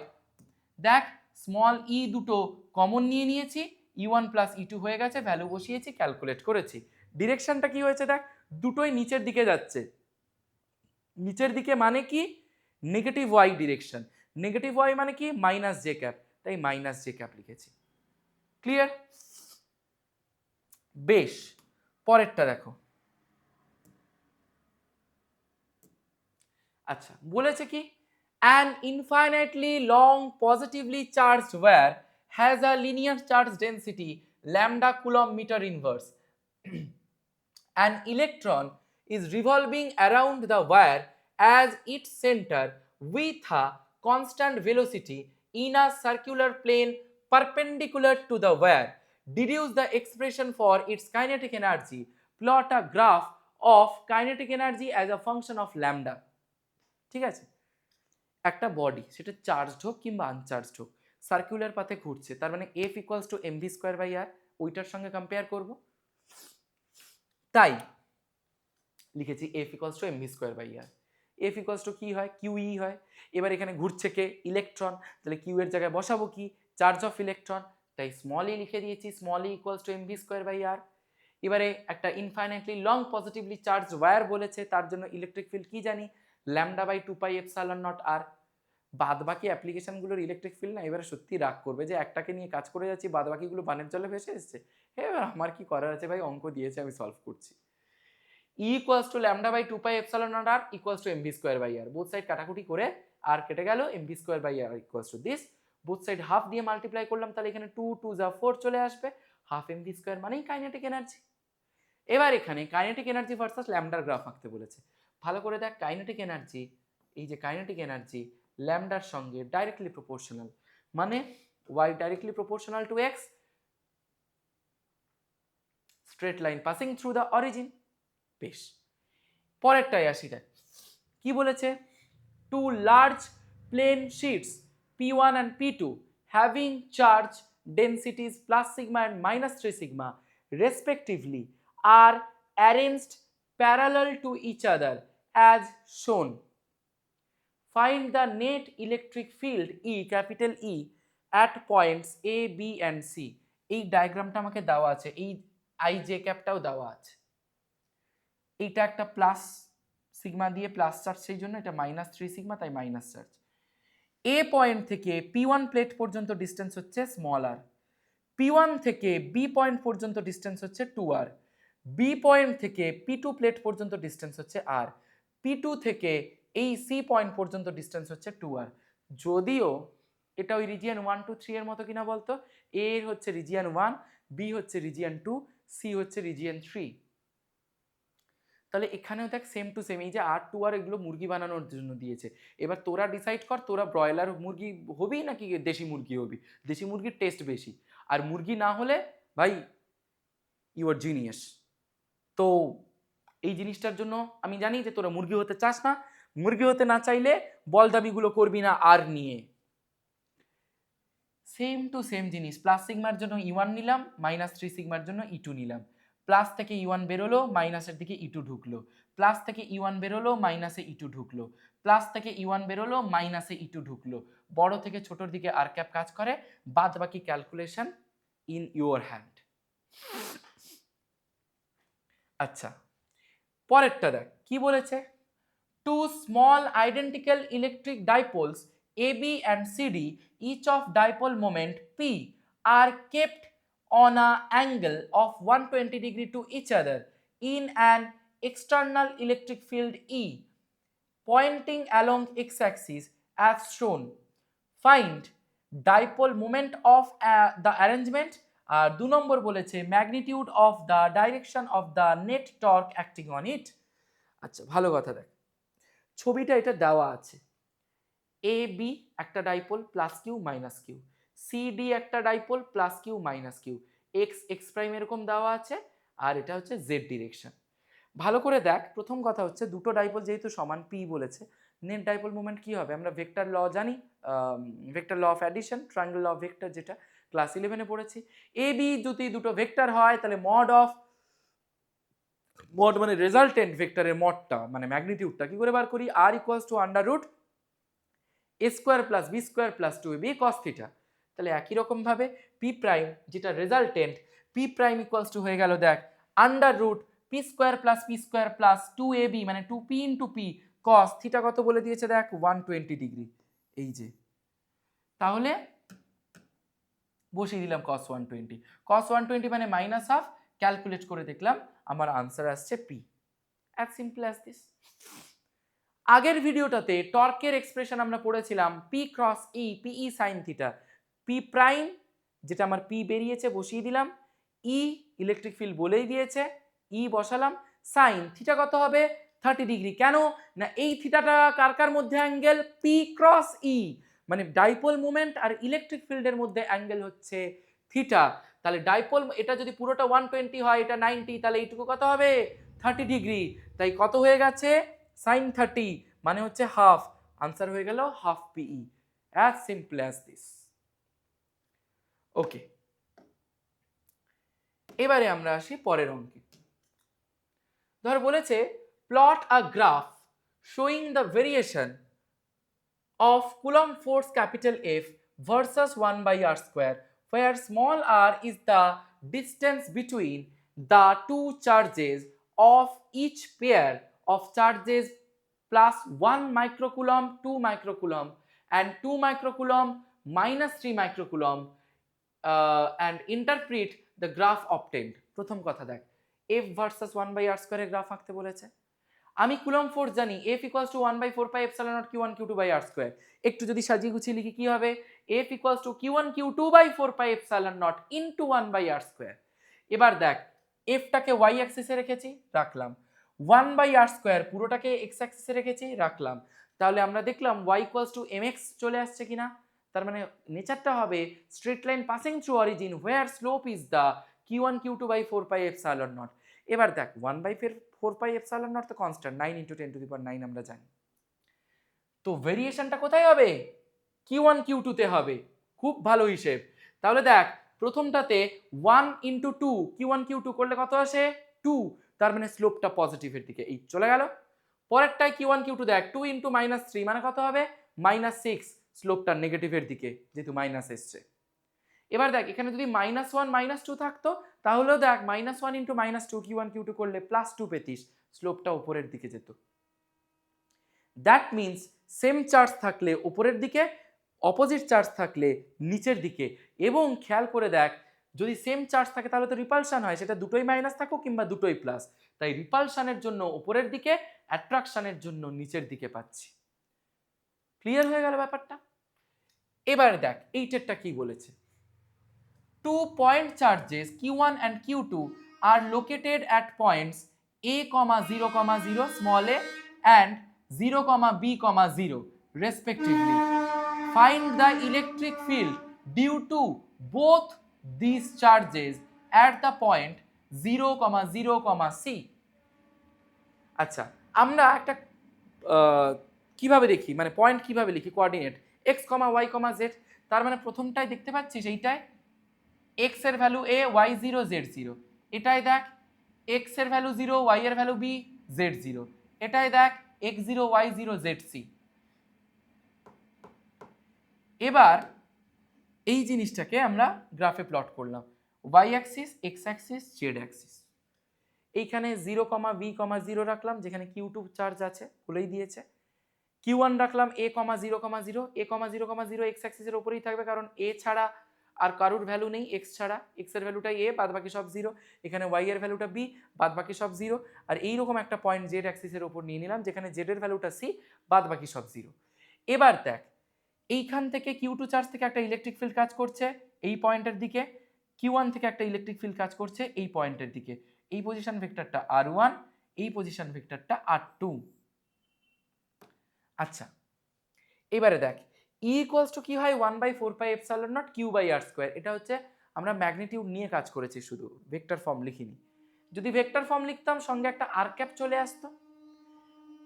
দেখ স্মল ই দুটো কমন নিয়ে নিয়েছি, E1 + E2 হয়ে গেছে, ভ্যালু বসিয়েছি, ক্যালকুলেট করেছি। ডিরেকশনটা কি হয়েছে দেখ, দুটোই নিচের দিকে যাচ্ছে। নিচের দিকে মানে কি, negative y direction, negative y মানে কি -j, তাই -j লিখেছি। ক্লিয়ার? বেশ, পরেরটা দেখো। আচ্ছা, বলেছে কি, an infinitely long positively charged wire has a linear charge density lambda coulomb meter inverse. An electron is revolving around the wire as its center with a constant velocity in a circular plane perpendicular to the wire. Deduce the expression for its kinetic energy. Plot a graph of kinetic energy as a function of lambda. ঠিক আছে, একটা body, সেটা charged হোক কিংবা uncharged হোক, circular পাথে ঘুরছে, তার মানে F = mv²/r, ওইটার সঙ্গে কম্পেয়ার করব, তাই লিখেছি F = mv²/r। F = কি হয়, QE হয়। এবার এখানে ঘুরছে কে, ইলেকট্রন, তাহলে Q এর জায়গায় বসাবো কি, চার্জ অফ ইলেকট্রন, তাই স্মল ই লিখে দিয়েছি, small E equals to MV square by R. এবারে একটা infinitely long positively charge wire বলেছে, তার জন্য ইলেকট্রিক ফিল্ড কি জানি, lambda by 2 pi epsilon naught R. বাদ বাকি অ্যাপ্লিকেশনগুলোর ইলেকট্রিক ফিল্ড না এবারে সত্যি রাগ করবে যে একটাকে নিয়ে কাজ করে যাচ্ছি, বাদ বাকিগুলো বানের জলে ভেসে এসছে। এবার আমার কি করার আছে ভাই, অঙ্ক দিয়েছে আমি সলভ করছি। E equals to lambda by 2 pi epsilon naught r equals to mv square by r. Both side কাটাকুটি করে r কেটে গেল, mv square by r equals to this. Both side half দিয়ে মাল্টিপ্লাই করলাম, তাহলে এখানে 2 2 যা 4 চলে আসবে, হাফ mv স্কয়ার মানেই কাইনেটিক এনার্জি। এবার এখানে কাইনেটিক এনার্জি ভার্সাস ল্যামডার গ্রাফ আঁকতে বলেছে। ভালো করে দেখ, কাইনেটিক এনার্জি, এই যে কাইনেটিক এনার্জি ল্যামডার সঙ্গে ডাইরেক্টলি প্রপোর্শনাল, মানে y directly proportional to x, straight line passing through the origin. বেশ, পরেরটাই আসি। দেখ কি বলেছে, two large plane sheets P1 and P2 having charge densities plus sigma and minus 3 sigma respectively are arranged parallel to each other as shown. Find the net electric field E, capital E, at points A, B and C. এই ডায়াগ্রামটা আমাকে দেওয়া আছে, এই I J ক্যাপটাও দেওয়া আছে। এইটা একটা plus sigma দিয়ে প্লাস চার্জ, সেই জন্য এটা মাইনাস 3 সিগমা, তাই মাইনাস চার্জ। এ পয়েন্ট থেকে P1 প্লেট পর্যন্ত ডিস্টেন্স হচ্ছে স্মল আর, P1 থেকে বি পয়েন্ট পর্যন্ত ডিস্টেন্স হচ্ছে 2r, বি পয়েন্ট থেকে P2 প্লেট পর্যন্ত ডিস্টেন্স হচ্ছে r, P2 থেকে এই সি পয়েন্ট পর্যন্ত ডিস্টেন্স হচ্ছে 2r। যদিও এটা ওই রিজিয়ন 1 2 3 এর মতো কিনা বলতো, এ হচ্ছে রিজিয়ন 1, বি হচ্ছে রিজিয়ন 2, সি হচ্ছে রিজিয়ন 3। তাহলে এখানেও দেখ সেম টু সেম, এই যে আর টু আর এগুলো মুরগি বানানোর জন্য দিয়েছে। এবার তোরা ডিসাইড কর, তোরা ব্রয়লার মুরগি হবি নাকি দেশি মুরগি হবি। দেশি মুরগির টেস্ট বেশি, আর মুরগি না হলে ভাই ইউ আর জিনিয়াস। তো এই জিনিসটার জন্য আমি জানি যে তোরা মুরগি হতে চাস না, মুরগি হতে না চাইলে বল দাবিগুলো করবি না আর নিয়ে। সেম টু সেম জিনিস, প্লাস সিগমার জন্য E1 নিলাম, মাইনাস 3 সিগমার জন্য E2 নিলাম। প্লাস থেকে E1 বেরোলো, মাইনাসের দিকে E2 ঢুকলো, প্লাস থেকে E1 বেরোলো, মাইনাসে E2 ঢুকলো, প্লাস থেকে E1 বেরোলো, মাইনাসে E2 ঢুকলো। বড় থেকে ছোটর দিকে আর ক্যাপ কাজ করে, বাদ বাকি ক্যালকুলেশন ইন ইউর হ্যান্ড। আচ্ছা, পরেরটা দেখ কি বলেছে, two small identical electric dipoles AB and CD, each of dipole moment P, are kept on an angle of 120 degree to each other in an external electric field E pointing along x-axis as shown. Find dipole moment of the arrangement. আর 2 নম্বর বলেছে magnitude of the direction of the net torque acting on it. আচ্ছা ভালো কথা দেখ, ছবিটা এটা দেওয়া আছে, A B একটা dipole plus Q minus Q, C D একটা dipole plus Q minus Q, X X prime এরকম দেওয়া আছে, আর এটা হচ্ছে জেড ডিরেকশন। ভালো করে দেখ, প্রথম কথা হচ্ছে দুটো ডাইপোল যেহেতু সমান পি বলেছে, নেট ডাইপোল মোমেন্ট কি হবে, আমরা ভেক্টর ল জানি, vector law of addition, triangle law of vector, যেটা ক্লাস 11-এ পড়েছি। এ বি যদি দুটো ভেক্টর হয় তাহলে মড মানে রেজাল্টেন্ট ভেক্টরের মডটা মানে ম্যাগনিটিউডটা কি করে বার করি, আর equals to under root A square plus B square plus 2ab cos theta. তাহলে একই রকম ভাবে পি প্রাইম যেটা resultant, P prime equals to হয়ে গেল দেখ under root P square plus 2ab মানে 2p into P cos theta কত বলে দিয়েছে দেখ 120 ডিগ্রি। এই যে তাহলে বসিয়ে দিলাম cos 120 মানে মাইনাস হাফ, ক্যালকুলেট করে দেখলাম আমার আনসার আসছে P. As simple as this. আগের ভিডিওটাতে টর্কের এক্সপ্রেশন আমরা পড়েছিলাম P cross E, পিই sine theta, P prime যেটা আমার পি বেরিয়েছে বসিয়ে দিলাম, ই ইলেকট্রিক ফিল্ড বলেই দিয়েছে, ই বসালাম, সাইন থিটা কত হবে 30 ডিগ্রি। কেন না এই থিটাটা কার কার মধ্যে অ্যাঙ্গেল, পি ক্রস ই, মানে ডাইপোল মোমেন্ট আর ইলেকট্রিক ফিল্ডের মধ্যে অ্যাঙ্গেল হচ্ছে থিটা। তাহলে ডাইপোল এটা যদি পুরোটা 120 হয়, এটা 90, তাহলে এইটুকু কত হবে 30 ডিগ্রি। তাই কত হয়ে গেছে sin 30 মানে হচ্ছে হাফ, আনসার হয়ে গেল half P E. As simple as this. Okay, এবারে আমরা আসি পরের অঙ্কে। ধর বলেছে plot a graph showing the variation of Coulomb force capital F versus 1/r square where small r is the distance between the two charges of each pair of charges plus 1 microcoulomb, 2 microcoulomb and 2 microcoulomb minus 3 microcoulomb and interpret the graph obtained. প্রথম কথা দেখ, f versus 1/r স্কয়ারের graph আঁকতে বলেছে। আমি coulomb force জানি f equals to 1/4 pi epsilon naught q1 q2 by r square. একটু যদি সাজিয়ে গুছিয়ে লিখি কি হবে, f equals to q1 q2 by 4 pi epsilon naught into 1/r square. এবার দেখ f টাকে y অ্যাক্সিসে রেখেছি, রাখলাম, 1/r স্কয়ার পুরোটাকে x অ্যাক্সিসে রেখেছি, রাখলাম। তাহলে আমরা দেখলাম y ইকুয়ালস টু mx চলে আসছে কিনা, তার মানে নেচারটা হবে straight line passing through origin where slope is the q1 q2 by 4 pi epsilon naught. এবার দেখ 1/4 পাই এপসাইলন নট তো কনস্ট্যান্ট, 9 × 10⁹ আমরা জানি। তো ভেরিয়েশনটা কোথায় হবে, q1 q2 তে হবে। খুব ভালো হিসেব। তাহলে দেখ প্রথমটাতে 1 × 2 q1 q2 করলে কত আসে 2, তার মানে স্লোপটা পজিটিভের দিকে, এই চলে গেল। পরেরটায় q1 q2 দেখ 2 × -3 মানে কত হবে -6, স্লোপটা নেগেটিভের দিকে যেহেতু মাইনাস এসছে। এবার দেখ এখানে যদি -1 -2 থাকতো তাহলেও দেখ -1 × -2 q1 q2 করলে +2 পেতিস, স্লোপটা উপরের দিকে যেত। দ্যাট মিনস সেম চার্জ থাকলে উপরের দিকে, অপোজিট চার্জ থাকলে নিচের দিকে। এবং খেয়াল করে দেখ যদি সেম চার্জ থাকে তাহলে তো রিপালশন হয়, সেটা দুটোই মাইনাস থাকুক কিংবা দুটোই প্লাস, তাই রিপালশনের জন্য উপরের দিকে, অ্যাট্রাকশনের জন্য নিচের দিকে পাচ্ছি। ক্লিয়ার হয়ে গেল ব্যাপারটা। এবার দেখ এইটারটা কি বলেছে, 2 point charges q1 and q2 are located at points a, 0, 0 small a and 0, b, 0 respectively. Find the electric field due to both these charges at the point 0, 0, c. আচ্ছা আমরা একটা কিভাবে দেখি, মানে পয়েন্ট কিভাবে লিখি, কোঅর্ডিনেট x, y, z। তার মানে প্রথমটাই দেখতে পাচ্ছিস এইটায় x এর ভ্যালু a, y 0, z 0। এটাই দেখ x এর ভ্যালু 0, y এর ভ্যালু b, z 0। এটাই দেখ x 0, y 0, z c। এবার এই জিনিসটাকে আমরা গ্রাফে প্লট করলাম, y Axis, x Axis, z Axis. এইখানে 0, b, 0 রাখলাম যেখানে q2 চার্জ আছে বলেই দিয়েছে। q1 রাখলাম a, 0, 0, a, 0, 0 x অ্যাক্সিসের উপরেই থাকবে কারণ a ছাড়া আর কারুর ভ্যালু নেই, x ছাড়া, x এর ভ্যালুটাই a, বাদ বাকি সব 0। এখানে y এর ভ্যালুটা b, বাদ বাকি সব 0। আর এইরকম একটা পয়েন্ট z অ্যাক্সিসের উপর নিয়ে নিলাম যেখানে z এর ভ্যালুটা c, বাদ বাকি সব 0। এবার দেখ এইখান থেকে q2 চার্জ থেকে একটা ইলেকট্রিক ফিল্ড কাজ করছে এই পয়েন্টের দিকে, q1 থেকে একটা ইলেকট্রিক ফিল্ড কাজ করছে এই পয়েন্টের দিকে। এই পজিশন ভেক্টরটা r1, এই পজিশন ভেক্টরটা r2। আচ্ছা এবারে দেখ E ইকুয়ালস টু কি হয় 1/4 pi epsilon naught q by r square. এটা হচ্ছে আমরা ম্যাগনিটিউড নিয়ে কাজ করেছি, শুধু ভেক্টর ফর্ম লিখিনি। যদি ভেক্টর ফর্ম লিখতাম সঙ্গে একটা r ক্যাপ চলে আসতো।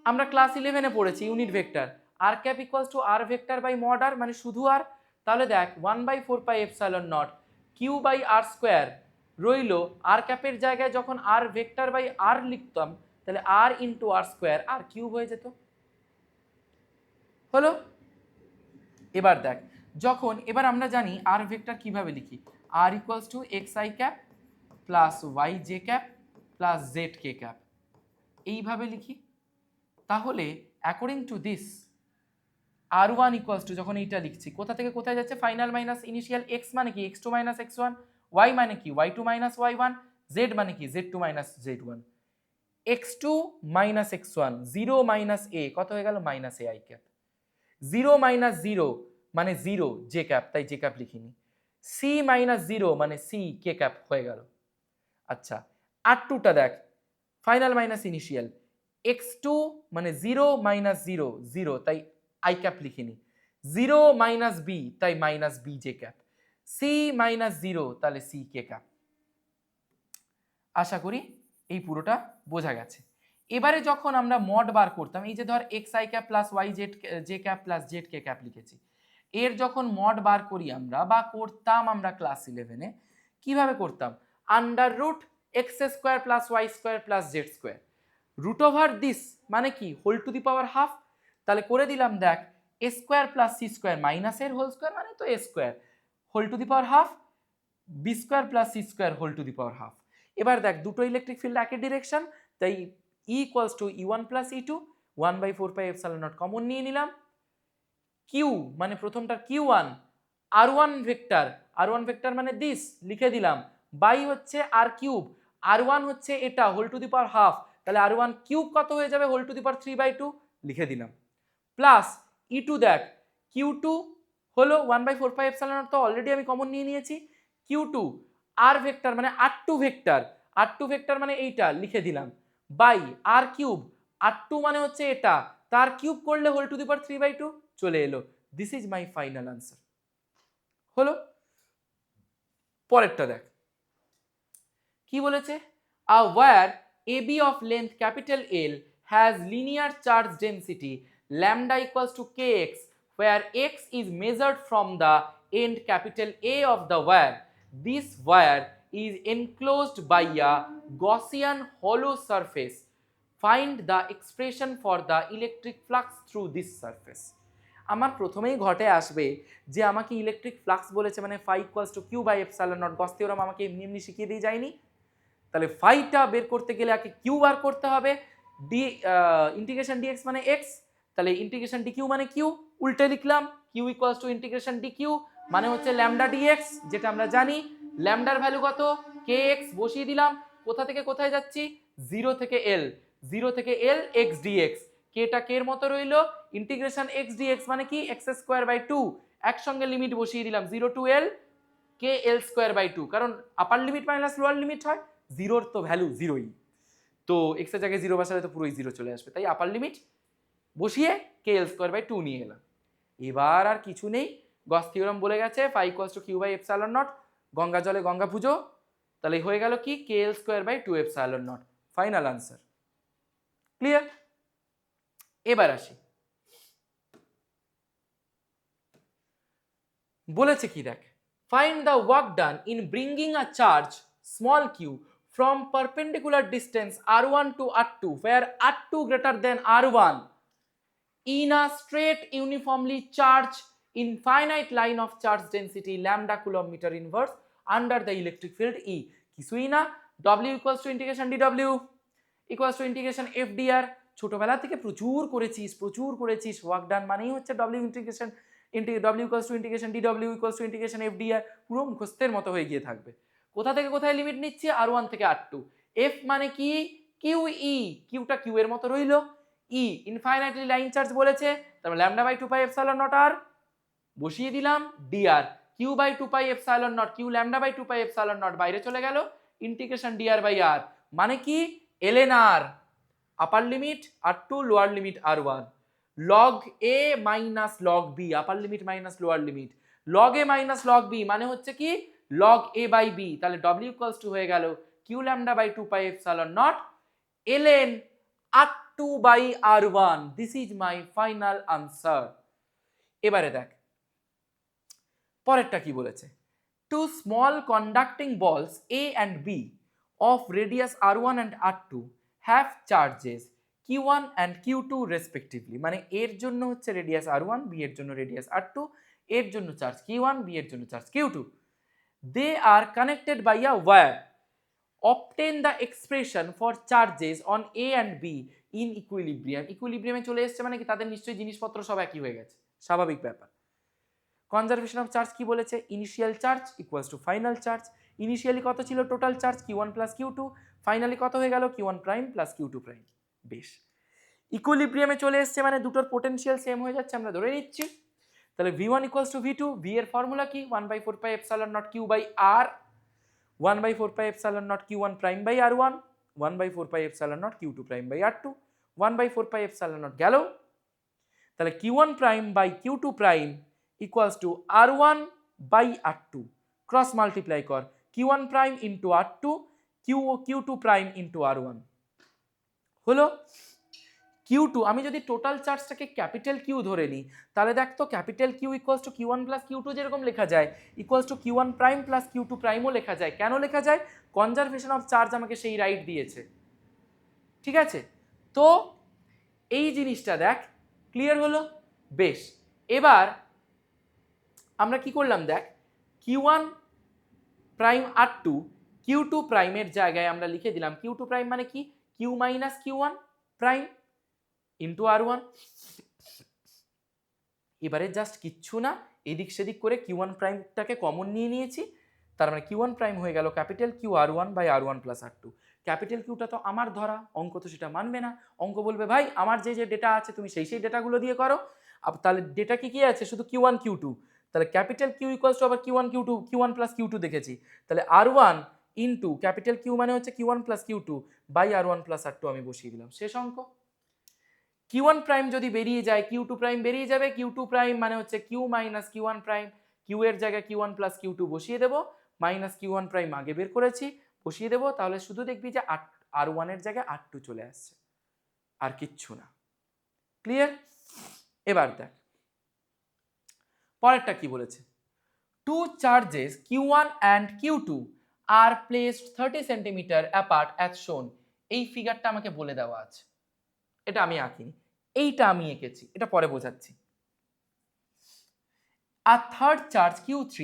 আমরা ক্লাস 11 এ পড়েছি unit vector, r cap equals to r vector by mod r, মানে শুধু r। তাহলে দেখ 1/4 pi epsilon naught q by r square রইলো, r ক্যাপের জায়গায় যখন r ভেক্টর বাই r লিখতাম তাহলে r into r square r cube হয়ে যেত। হলো। এবার দেখ যখন, এবার আমরা জানি r ভেক্টর কিভাবে লিখি, r equals to xi cap plus yj cap plus zk cap, এইভাবে লিখি। তাহলে according to this r1 equals to, যখন এইটা লিখছি কোথা থেকে কোথায় যাচ্ছে, ফাইনাল মাইনাস ইনিশিয়াল, x মানে কি x2 মাইনাস x1, y মানে কি y2 মাইনাস y1, z মানে কি z2 minus z1। x2 minus x1 0 minus a কত হয়ে গেল মাইনাস ai ক্যাপ, 0 মাইনাস 0 মানে 0 জে ক্যাপ, তাই জে ক্যাপ লিখিনি। সি মাইনাস 0 মানে সি কে ক্যাপ হয়ে গেল। আচ্ছা r2টা দেখ ফাইনাল মাইনাস ইনিশিয়াল, x2 মানে 0 মাইনাস 0 0 তাই আই ক্যাপ লিখিনি, 0 মাইনাস বি তাই minus b j cap, c minus 0 তাহলে সি কে ক্যাপ। আশা করি এই পুরোটা বোঝা গেছে। এবারে যখন আমরা মড বার করতাম, এই যে ধর xi cap plus yz J cap plus zk cap লিখেছি, এর যখন মড বার করি আমরা বা করতাম আমরা ক্লাস 11 এ, কিভাবে করতাম, under root X square plus Y square plus Z square, root over this মানে কি whole to the power half. তাহলে করে দিলাম দেখ A square plus C square minus এর হোল স্কোয়ার মানে তো A square whole to the power half B square plus C square whole to the power half. এবার দেখ দুটো ইলেকট্রিক ফিল্ড একই ডিরেকশন, তাই E equals to E one plus E two, 1/4πε0 common নিয়ে নিলাম। Q মানে প্রথমটার কিউ ওয়ান, আর one vector, আর one vector মানে দিস লিখে দিলাম, বাই হচ্ছে আর কিউব, আর ওয়ান হচ্ছে এটা whole to the power half, তাহলে আর ওয়ান কিউব কত হয়ে যাবে, হোল টু দি পাওয়ার 3/2 লিখে দিলাম, প্লাস ই টু দেখ কিউ টু হলো 1/4πε0, তো অলরেডি আমি কমন নিয়ে নিয়েছি, কিউ টু আর ভেক্টর মানে r two vector, r two vector মানে এইটা লিখে দিলাম, by r cube, r two মানে হচ্ছে এটা, তার কিউব করলে হোল টু দি পাওয়ার 3/2 চলে এলো। This is my final answer. হলো। পরেরটা দেখ কি বলেছে, a wire A B of length capital L has linear charge density lambda equals to kx where x is measured from the end capital A of the wire. This wire is enclosed by a Gaussian hollow surface. Find the expression for the electric flux through this surface. আমার প্রথমেই ঘটে আসবে যে আমাকে electric flux বলেছে মানে phi equals to Q by epsilon naught, gauss theorem আমাকে এমনি এমনি শিখিয়ে দিয়ে যায়নি, তাহলে ফাইটা বের করতে গেলে আগে কিউ বার করতে হবে, ডি ইন্টিগ্রেশন ডিএক্স মানে এক্স, তাহলে ইন্টিগ্রেশন ডি কিউ মানে কিউ, উল্টে লিখলাম q equals to integration d q মানে হচ্ছে ল্যামডা ডিএক্স, যেটা আমরা জানি ল্যামডার ভ্যালু কত কে এক্স, বসিয়ে দিলাম, কোথা থেকে কোথায় যাচ্ছি, জিরো থেকে এল, জিরো থেকে এল এক্স ডিএক্স, কেটা কে এর মতো রইলো, ইন্টিগ্রেশন এক্স ডিএক্স মানে কি এক্স স্কোয়ার বাই টু, একসঙ্গে লিমিট বসিয়ে দিলাম জিরো টু এল কে এল স্কোয়ার বাই টু, কারণ upper limit minus lower limit হয়, জিরোর তো ভ্যালু জিরোই, তো এক্স এর জায়গায় জিরো বসালে তো পুরোই জিরো চলে আসবে, তাই আপার লিমিট বসিয়ে কে এল স্কোয়ার বাই টু নিয়ে এলাম। এবার আর কিছু নেই, গস থিওরাম বলে গেছে phi equals to Q by epsilon naught, Ganga জলে গঙ্গা পুজো, তাহলে হয়ে গেল কি K L square by two epsilon naught, final answer. Clear? এবার আসি, বলেছে কি দেখ, find the work done in bringing a charge small q from perpendicular distance r1 to r2 where r2 greater than r1 in a straight uniformly charged infinite line of charge density lambda coulomb meter inverse under the electric field E. কিছুই না, w equals to integration dw equals to integration fdr, ছোটবেলা থেকে প্রচুর করেছিস, work done মানেই হচ্ছে w integration w equals to integration dw equals to integration fdr, পুরো মুখস্থের মতো হয়ে গিয়ে থাকবে। কোথা থেকে কোথায় লিমিট নিচ্ছি, r1 থেকে r2, f মানে কি কিউ ই, কিউটা কিউ এর মতো রইলো, ই ইনফাইনাইটলি লাইন চার্জ বলেছে, তারপর lambda by 2 pi epsilon naught R বসিয়ে দিলাম, D R Q by 2 pi epsilon naught, Q lambda by 2 pi epsilon naught বাইরে চলে গেল, ইন্টিগ্রেশন ডিআর বাই আর মানে কি L N R, upper limit r2 lower limit r1, log a minus log b, upper limit minus lower limit, log a minus log b মানে হচ্ছে কি log a by b, তাহলে w equals to হয়ে গেল q lambda by 2 pi epsilon naught ln r2 by r1, this is my final answer. এবারে দেখ পরেরটা কি বলেছে, two small conducting balls a and b of radius r1 and r2 have charges q1 and q2 respectively, মানে এর জন্য হচ্ছে radius r1, b এর জন্য রেডিয়াস r2, এর জন্য চার্জ q1, b এর জন্য charge q2, they are connected by a wire, obtain the expression for charges on a and b in equilibrium, ইকুইলিব্রিয়ামে চলে এসেছে মানে কি তাদের নিশ্চয়ই জিনিসপত্র সব একই হয়ে গেছে, স্বাভাবিক ব্যাপার। কনজারভেশন অফ চার্জ কি বলেছে, initial charge equals to final charge, initially কত ছিল total charge q1 plus q2, finally কত হয়ে গেল q1 prime plus q2 prime. বেশ, ইকুইলিব্রিয়ামে চলে এসেছে মানে দুটোর পোটেনশিয়াল সেম হয়ে যাচ্ছে, আমরা ধরে নিচ্ছি, তাহলে v1 equals to v2, v এর ফর্মুলা কি 1/4 pi epsilon naught q by r, 1/4 pi epsilon naught q1 prime by r1, 1/4 pi epsilon naught q2 prime by r2, 1/4 pi epsilon naught গেল, তাহলে q1 prime by q2 prime equals to r1 by r2, cross multiply কর q1 prime into r2 q2 prime into r1 হলো। q2 আমি যদি total চার্জটাকে capital Q ধরে নিই তাহলে দেখ তো capital q equals to q1 plus q2 যেরকম লেখা যায় equals to q1 prime plus q2 প্রাইমও লেখা যায়, কেন লেখা যায়, কনজারভেশন অফ চার্জ আমাকে সেই রাইট দিয়েছে, ঠিক আছে, তো এই জিনিসটা দেখ ক্লিয়ার হলো। বেশ, এবার আমরা কি করলাম দেখ q1 প্রাইম R2 Q2 প্রাইমের জায়গায় আমরা লিখে দিলাম Q2 প্রাইম মানে কি Q minus Q1 prime into R1। এবারে জাস্ট কিচ্ছু না, এদিক সেদিক করে Q1 প্রাইমটাকে কমন নিয়ে নিয়েছি, তার মানে Q1 প্রাইম হয়ে গেল capital Q R1 by R1 plus R2। Capital কিউটা তো আমার ধরা, অঙ্ক তো সেটা মানবে না, অঙ্ক বলবে ভাই আমার যে যে ডেটা আছে তুমি সেই ডেটাগুলো দিয়ে করো। তাহলে ডেটা কি আছে শুধু Q1 Q2, তাহলে ক্যাপিটাল কিউ ইকুয়ালস টু আবার Q1 Q2 Q1 plus Q2 দেখেছি, তাহলে R1 ইন্টু ক্যাপিটাল কিউ মানে হচ্ছে Q1 plus Q2 by R1 plus R2 আমি বসিয়ে দিলাম, শেষ অঙ্ক। Q1 প্রাইম যদি বেরিয়ে যায় Q2 প্রাইম বেরিয়ে যাবে, Q2 প্রাইম মানে হচ্ছে Q minus Q1 prime, Q এর জায়গায় Q1 প্লাস Q2 বসিয়ে দেবো, মাইনাস Q1 প্রাইম আগে বের করেছি বসিয়ে দেবো, তাহলে শুধু দেখবি যে R1 এর জায়গায় R2 চলে আসছে, আর কিচ্ছু না। ক্লিয়ার? এবার দেখ পরেরটা কি বলেছে, two charges Q1 and Q2 are placed 30 centimetre apart as shown. এই ফিগারটা আমাকে বলে দেওয়া আছে, এটা আমি আঁকিনি, এইটা আমি এঁকেছি, এটা পরে বোঝাচ্ছি। A third charge Q3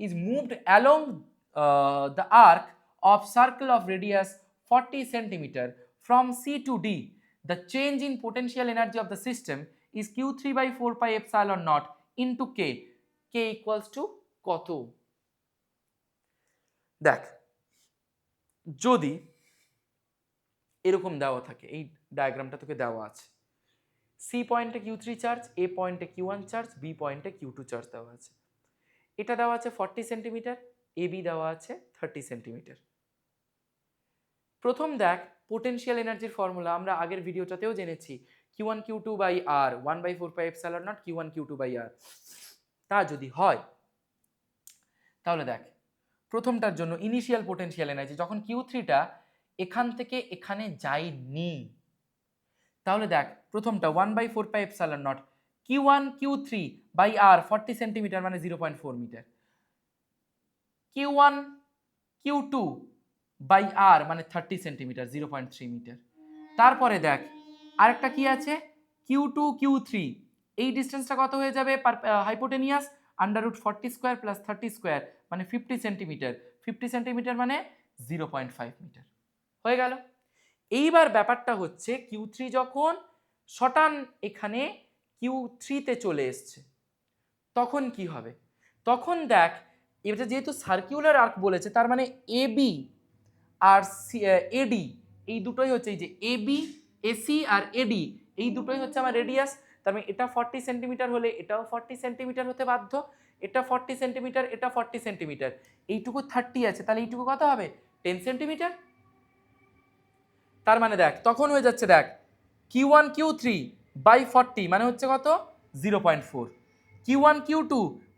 is moved along the arc of circle of radius 40 centimeter from C to D. The change in potential energy of the system is Q3 by 4 pi epsilon naught into K. K equals to কত? দেখ যদি এরকম দেওয়া থাকে, এই ডায়াগ্রামটা তোকে দেওয়া আছে, সি পয়েন্টে Q3 চার্জ, এ পয়েন্টে Q1 চার্জ, বি পয়েন্টে Q2 চার্জ দেওয়া আছে, এটা দেওয়া আছে 40 সেন্টিমিটার, এ বি দেওয়া আছে 30 সেন্টিমিটার। প্রথম দেখ পোটেনশিয়াল এনার্জির ফর্মুলা আমরা আগের ভিডিওটাতেও জেনেছি, Q1 Q2 by R 1 by 4 pi epsilon naught Q1 Q2 by R। তা যদি হয় তাহলে দেখ প্রথমটার জন্য ইনিশিয়াল পোটেনশিয়াল এনার্জি যখন Q3টা এখান থেকে এখানে যায়নি, তাহলে দেখ প্রথমটা 1 by 4 pi epsilon naught Q1 Q3 by R 40 centimetre মানে 0.4 metre, Q1 Q2 by R মানে 30 সেন্টিমিটার 0.3 মিটার। তারপরে দেখ আরেকটা কি আছে Q2 Q3, এই ডিস্টেন্সটা কত হয়ে যাবে হাইপোটেনিয়াস আন্ডাররুট 40 স্কোয়ার প্লাস 30 স্কোয়ার মানে 50 সেন্টিমিটার, 50 সেন্টিমিটার মানে 0.5 মিটার হয়ে গেল। এইবার ব্যাপারটা হচ্ছে Q3 যখন শটান এখানে Q3-তে চলে এসছে তখন কি হবে, তখন দেখ এটা যেহেতু সার্কুলার আর্ক বলেছে তার মানে এবি আর এডি এই দুটোই হচ্ছে, এই যে এবি এসি আর এডি এই দুটোই হচ্ছে আমার রেডিয়াস, তার মানে এটা 40 সেন্টিমিটার হলে এটাও 40 সেন্টিমিটার হতে বাধ্য, এটা 40 সেন্টিমিটার এটা 40 সেন্টিমিটার, এইটুকু 30 আছে তাহলে এইটুকু কত হবে 10 সেন্টিমিটার। তার মানে দেখ তখন হয়ে যাচ্ছে দেখ Q1 Q3 বাই 40 মানে হচ্ছে কত 0.4, Q1 Q2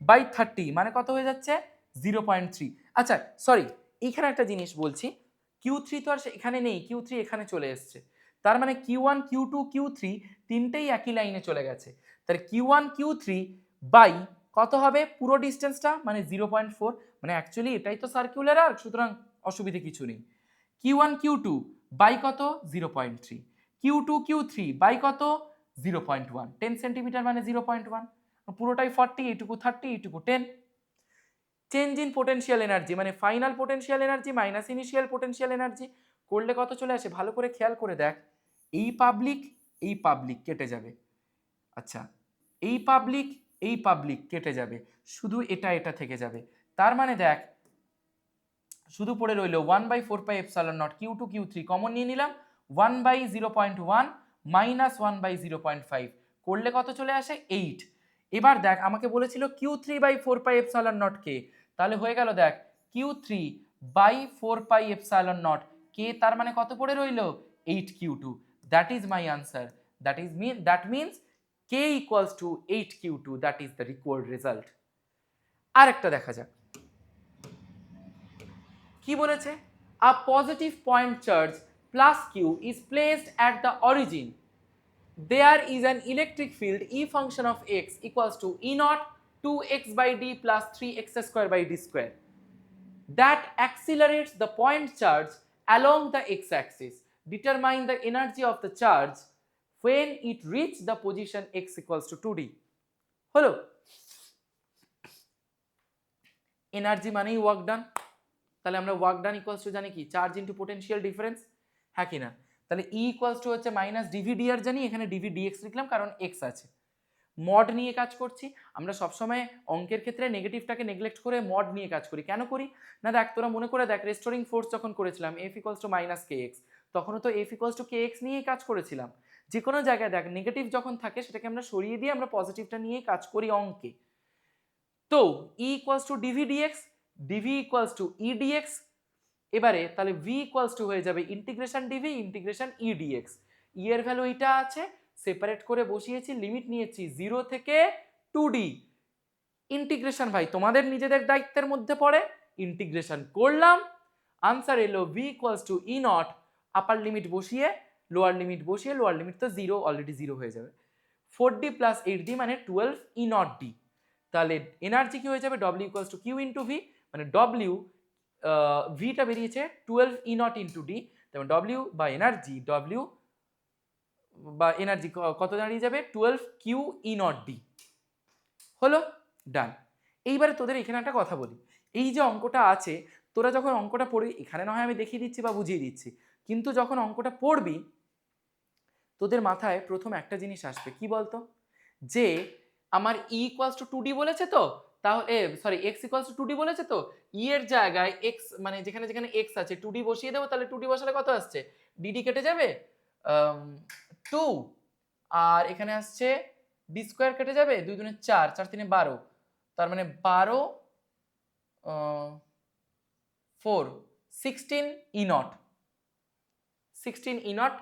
বাই 30 মানে কত হয়ে যাচ্ছে 0.3। আচ্ছা সরি এইখানে একটা জিনিস বলছি, Q3 তো আর এখানে নেই, Q3 এখানে চলে এসছে, তার মানে Q1 Q2 Q3 তিনটেই একই লাইনে চলে গেছে, তাহলে Q1 Q3 বাই কত হবে পুরো ডিস্টেন্সটা মানে 0.4, মানে অ্যাকচুয়ালি এটাই তো সার্কুলার আর্ক, সুতরাং অসুবিধে কিছু নেই। Q1 Q2 বাই কত 0.3, Q2 Q3 বাই কত 0.1, 10 সেন্টিমিটার মানে 0.1, পুরোটাই 40 এইটুকু 30 এইটুকু 10। চেঞ্জ ইন পোটেনশিয়াল এনার্জি মানে final potential energy minus initial potential energy করলে কত চলে আসে ভালো করে খেয়াল করে দেখ, এই পাবলিক কেটে যাবে, আচ্ছা এই পাবলিক কেটে যাবে, শুধু এটা থেকে যাবে, তার মানে দেখ শুধু পড়ে রইল 1 by 4 pi epsilon naught Q2 Q3 common নিয়ে নিলাম, 1 বাই 0.1 মাইনাস 1 বাই 0.5 করলে কত চলে আসে 8। এবার দেখ আমাকে বলেছিল Q3 by 4 pi epsilon naught কে, তাহলে হয়ে গেল দেখ Q3 by 4 pi epsilon naught কে, তার মানে কত পড়ে রইল 8Q2, that is my answer, that means K equals to 8Q2, that is the required result. আরেকটা দেখা যাক কি বলেছে, a positive point charge plus Q is placed at the origin, there is an electric field E function of x equals to E naught 2x by d plus 3x square by d square that accelerates the point charge along the x-axis. Determine the energy of the charge when it reaches the position x equals to 2d. হলো energy মানেই work done, তাহলে আমরা work done equals to জানি কি charge into potential difference, হ্যাঁ কি না? তাহলে ই ইকুয়ালস টু হচ্ছে মাইনাস ডিভি ডিআর জানি, এখানে ডিভি ডিএক্স লিখলাম কারণ এক্স আছে। মড নিয়ে কাজ করছি আমরা সবসময়, অঙ্কের ক্ষেত্রে নেগেটিভটাকে নেগলেক্ট করে মড নিয়ে কাজ করি। কেন করি না, দেখ তোরা মনে করে দেখ রেস্টোরিং ফোর্স যখন করেছিলাম F equals to minus K x, তখনও তো এফ ইকুয়ালস টু কে এক্স নিয়েই কাজ করেছিলাম। যে কোনো জায়গায় দেখ নেগেটিভ যখন থাকে সেটাকে আমরা সরিয়ে দিয়ে আমরা পজিটিভটা নিয়েই কাজ করি অঙ্কে। তো ই equals to dv dx, dv equals to e dx, এবারে তাহলে ভি ইকুয়ালস টু হয়ে যাবে integration dv integration e dx. E এর ভ্যালু এটা আছে, সেপারেট করে বসিয়েছি, লিমিট নিয়েছি 0 থেকে 2d। ইন্টিগ্রেশন ভাই তোমাদের নিজেদের দায়িত্বের মধ্যে পড়ে, ইন্টিগ্রেশন করলাম, আনসার এলো V equals to E not, upper limit বসিয়ে লোয়ার লিমিট বসিয়ে, লোয়ার লিমিট তো 0 অলরেডি 0 হয়ে যাবে, 4d প্লাস 8d মানে 12 ই নট ডি। তাহলে এনার্জি কি হয়ে যাবে ডব্লিউ equals to q into v, মানে ডব্লিউ ভিটা বেরিয়েছে 12 ই নট ইন্টু ডি, তেমন ডব্লিউ বা এনার্জি কত দাঁড়িয়ে যাবে 12 কিউ ই নট ডি। হলো, ডান। এইবারে তোদের এখানে একটা কথা বলি, এই যে অঙ্কটা আছে তোরা যখন অঙ্কটা পড়বি, এখানে না হয় আমি দেখিয়ে দিচ্ছি বা বুঝিয়ে দিচ্ছি, কিন্তু যখন অঙ্কটা পড়বি তোদের মাথায় প্রথম একটা জিনিস আসবে, কি বলতো, যে আমার ই ইকুয়ালস টু 2d বলেছে তো, তাহলে sorry x equals to 2d বলেছে তো, ই এর জায়গায় এক্স মানে যেখানে যেখানে এক্স আছে 2d বসিয়ে দেবো, তাহলে 2d বসালে কত আসছে, ডিডি কেটে যাবে 2, আর এখানে আসছে ডি স্কোয়ার কেটে যাবে, 2 দুনে 4, 4 3 12, তার মানে 12 4 16 E naught, 16 E naught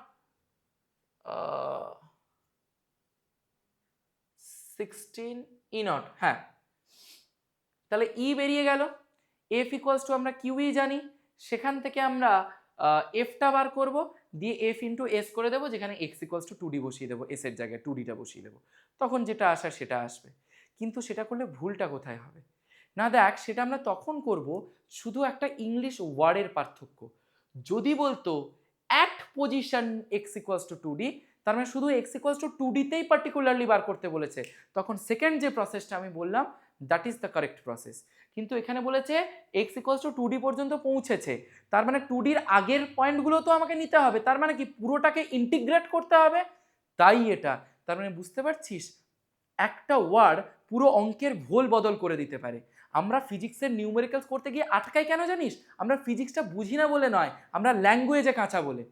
16 E naught, হ্যাঁ। তাহলে ই বেরিয়ে গেল, এফ ইকুয়ালস টু আমরা কিউই জানি, সেখান থেকে আমরা এফটা বার করব, দিয়ে এফ ইন্টু এস করে দেবো, যেখানে এক্স ইকুয়ালস টু 2d বসিয়ে দেবো, এস এর জায়গায় 2dটা বসিয়ে দেবো, তখন যেটা আসার সেটা আসবে। কিন্তু সেটা করলে ভুলটা কোথায় হবে না, দেখ সেটা আমরা তখন করব শুধু একটা ইংলিশ ওয়ার্ডের পার্থক্য। যদি বলতো at position x equals to 2d, তার মানে শুধু এক্স ইকুয়ালস টু 2dতেই পার্টিকুলারলি বার করতে বলেছে, তখন সেকেন্ড যে প্রসেসটা আমি বললাম that is the correct process. কিন্তু এখানে বলেছে এক্স ইকুয়ালস টু 2d পর্যন্ত পৌঁছেছে, তার মানে 2dর আগের পয়েন্টগুলো তো আমাকে নিতে হবে, তার মানে কি পুরোটাকে ইন্টিগ্রেট করতে হবে, তাই এটা। তার মানে বুঝতে পারছিস একটা ওয়ার্ড পুরো অঙ্কের ভোল বদল করে দিতে পারে। আমরা ফিজিক্সের নিউমেরিক্যালস করতে গিয়ে আটকাই কেন জানিস, আমরা ফিজিক্সটা বুঝি না বলে নয়, আমরা ল্যাঙ্গুয়েজে কাঁচা বলে,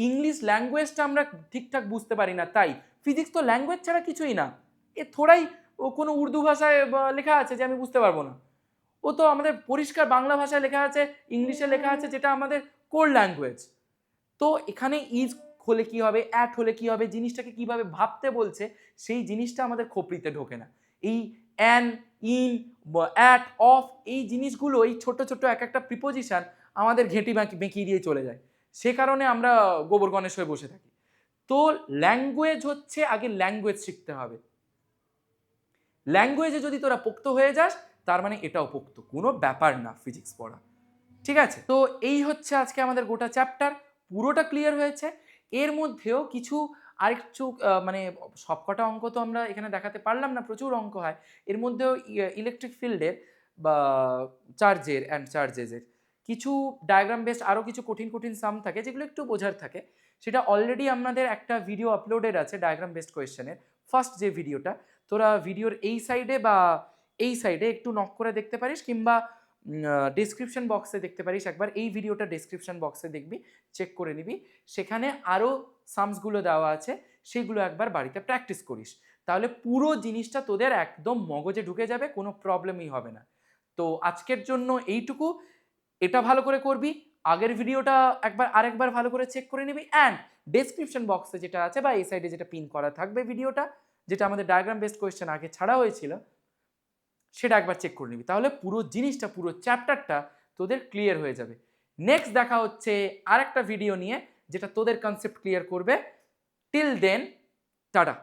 ইংলিশ ল্যাঙ্গুয়েজটা আমরা ঠিকঠাক বুঝতে পারি না, তাই ফিজিক্স তো ল্যাঙ্গুয়েজ ছাড়া কিছুই না, এ থোড়াই ও কোনো উর্দু ভাষায় লেখা আছে যে আমি বুঝতে পারবো না, ও তো আমাদের পরিষ্কার বাংলা ভাষায় লেখা আছে, ইংলিশে লেখা আছে, যেটা আমাদের কোর ল্যাঙ্গুয়েজ। তো এখানে ইজ হলে কি হবে, অ্যাট হলে কি হবে, জিনিসটাকে কিভাবে ভাবতে বলছে সেই জিনিসটা আমাদের খোপড়িতে ঢোকে না। এই অ্যান, ইন, অ্যাট, অফ, এই জিনিসগুলো, এই ছোট ছোট এক একটা প্রিপোজিশন আমাদের ঘেঁটি বেঁকিয়ে দিয়ে চলে যায়, সে কারণে আমরা গোবর গণেশ হয়ে বসে থাকি। তো ল্যাঙ্গুয়েজ হচ্ছে, আগে ল্যাঙ্গুয়েজ শিখতে হবে, ল্যাঙ্গুয়েজে যদি তোরা পোক্ত হয়ে যাস তার মানে এটাও পোক্ত, কোনো ব্যাপার না ফিজিক্স পড়া, ঠিক আছে? তো এই হচ্ছে আজকে আমাদের গোটা চ্যাপ্টার, পুরোটা ক্লিয়ার হয়েছে। এর মধ্যেও কিছু আরেকটু মানে সবকটা অঙ্ক তো আমরা এখানে দেখাতে পারলাম না, প্রচুর অঙ্ক হয়, এর মধ্যেও ইলেকট্রিক ফিল্ডের বা চার্জের অ্যান্ড চার্জেসের কিছু ডায়াগ্রাম বেসড আরও কিছু কঠিন কঠিন সাম থাকে যেগুলো একটু বোঝার থাকে, সেটা অলরেডি আমাদের একটা ভিডিও আপলোডেড আছে ডায়াগ্রাম বেসড কোয়েশ্চেনের, ফার্স্ট যে ভিডিওটা, তোরা ভিডিওর এই সাইডে বা এই সাইডে একটু নক করে দেখতে পারিস, কিংবা ডেসক্রিপশন বক্সে দেখতে পারিস একবার, এই ভিডিওটা ডেসক্রিপশন বক্সে দেখবি, চেক করে নিবি, সেখানে আরও সামসগুলো দেওয়া আছে, সেগুলো একবার বাড়িতে প্র্যাকটিস করিস, তাহলে পুরো জিনিসটা তোদের একদম মগজে ঢুকে যাবে, কোনো প্রবলেমই হবে না। তো আজকের জন্য এইটুকু, এটা ভালো করে করবি, আগের ভিডিওটা আরেকবার ভালো করে চেক করে নিবি, অ্যান্ড ডেসক্রিপশন বক্সে যেটা আছে বা এই সাইডে যেটা পিন করা থাকবে ভিডিওটা, যেটা আমাদের ডায়াগ্রাম বেসড কোয়েশ্চেন আগে ছাড়া হয়েছিল, সেটা একবার চেক করে নিবি, তাহলে পুরো জিনিসটা, পুরো চ্যাপ্টারটা তোদের ক্লিয়ার হয়ে যাবে। নেক্সট দেখা হচ্ছে আরেকটা ভিডিও নিয়ে যেটা তোদের কনসেপ্ট ক্লিয়ার করবে। Till then, tata.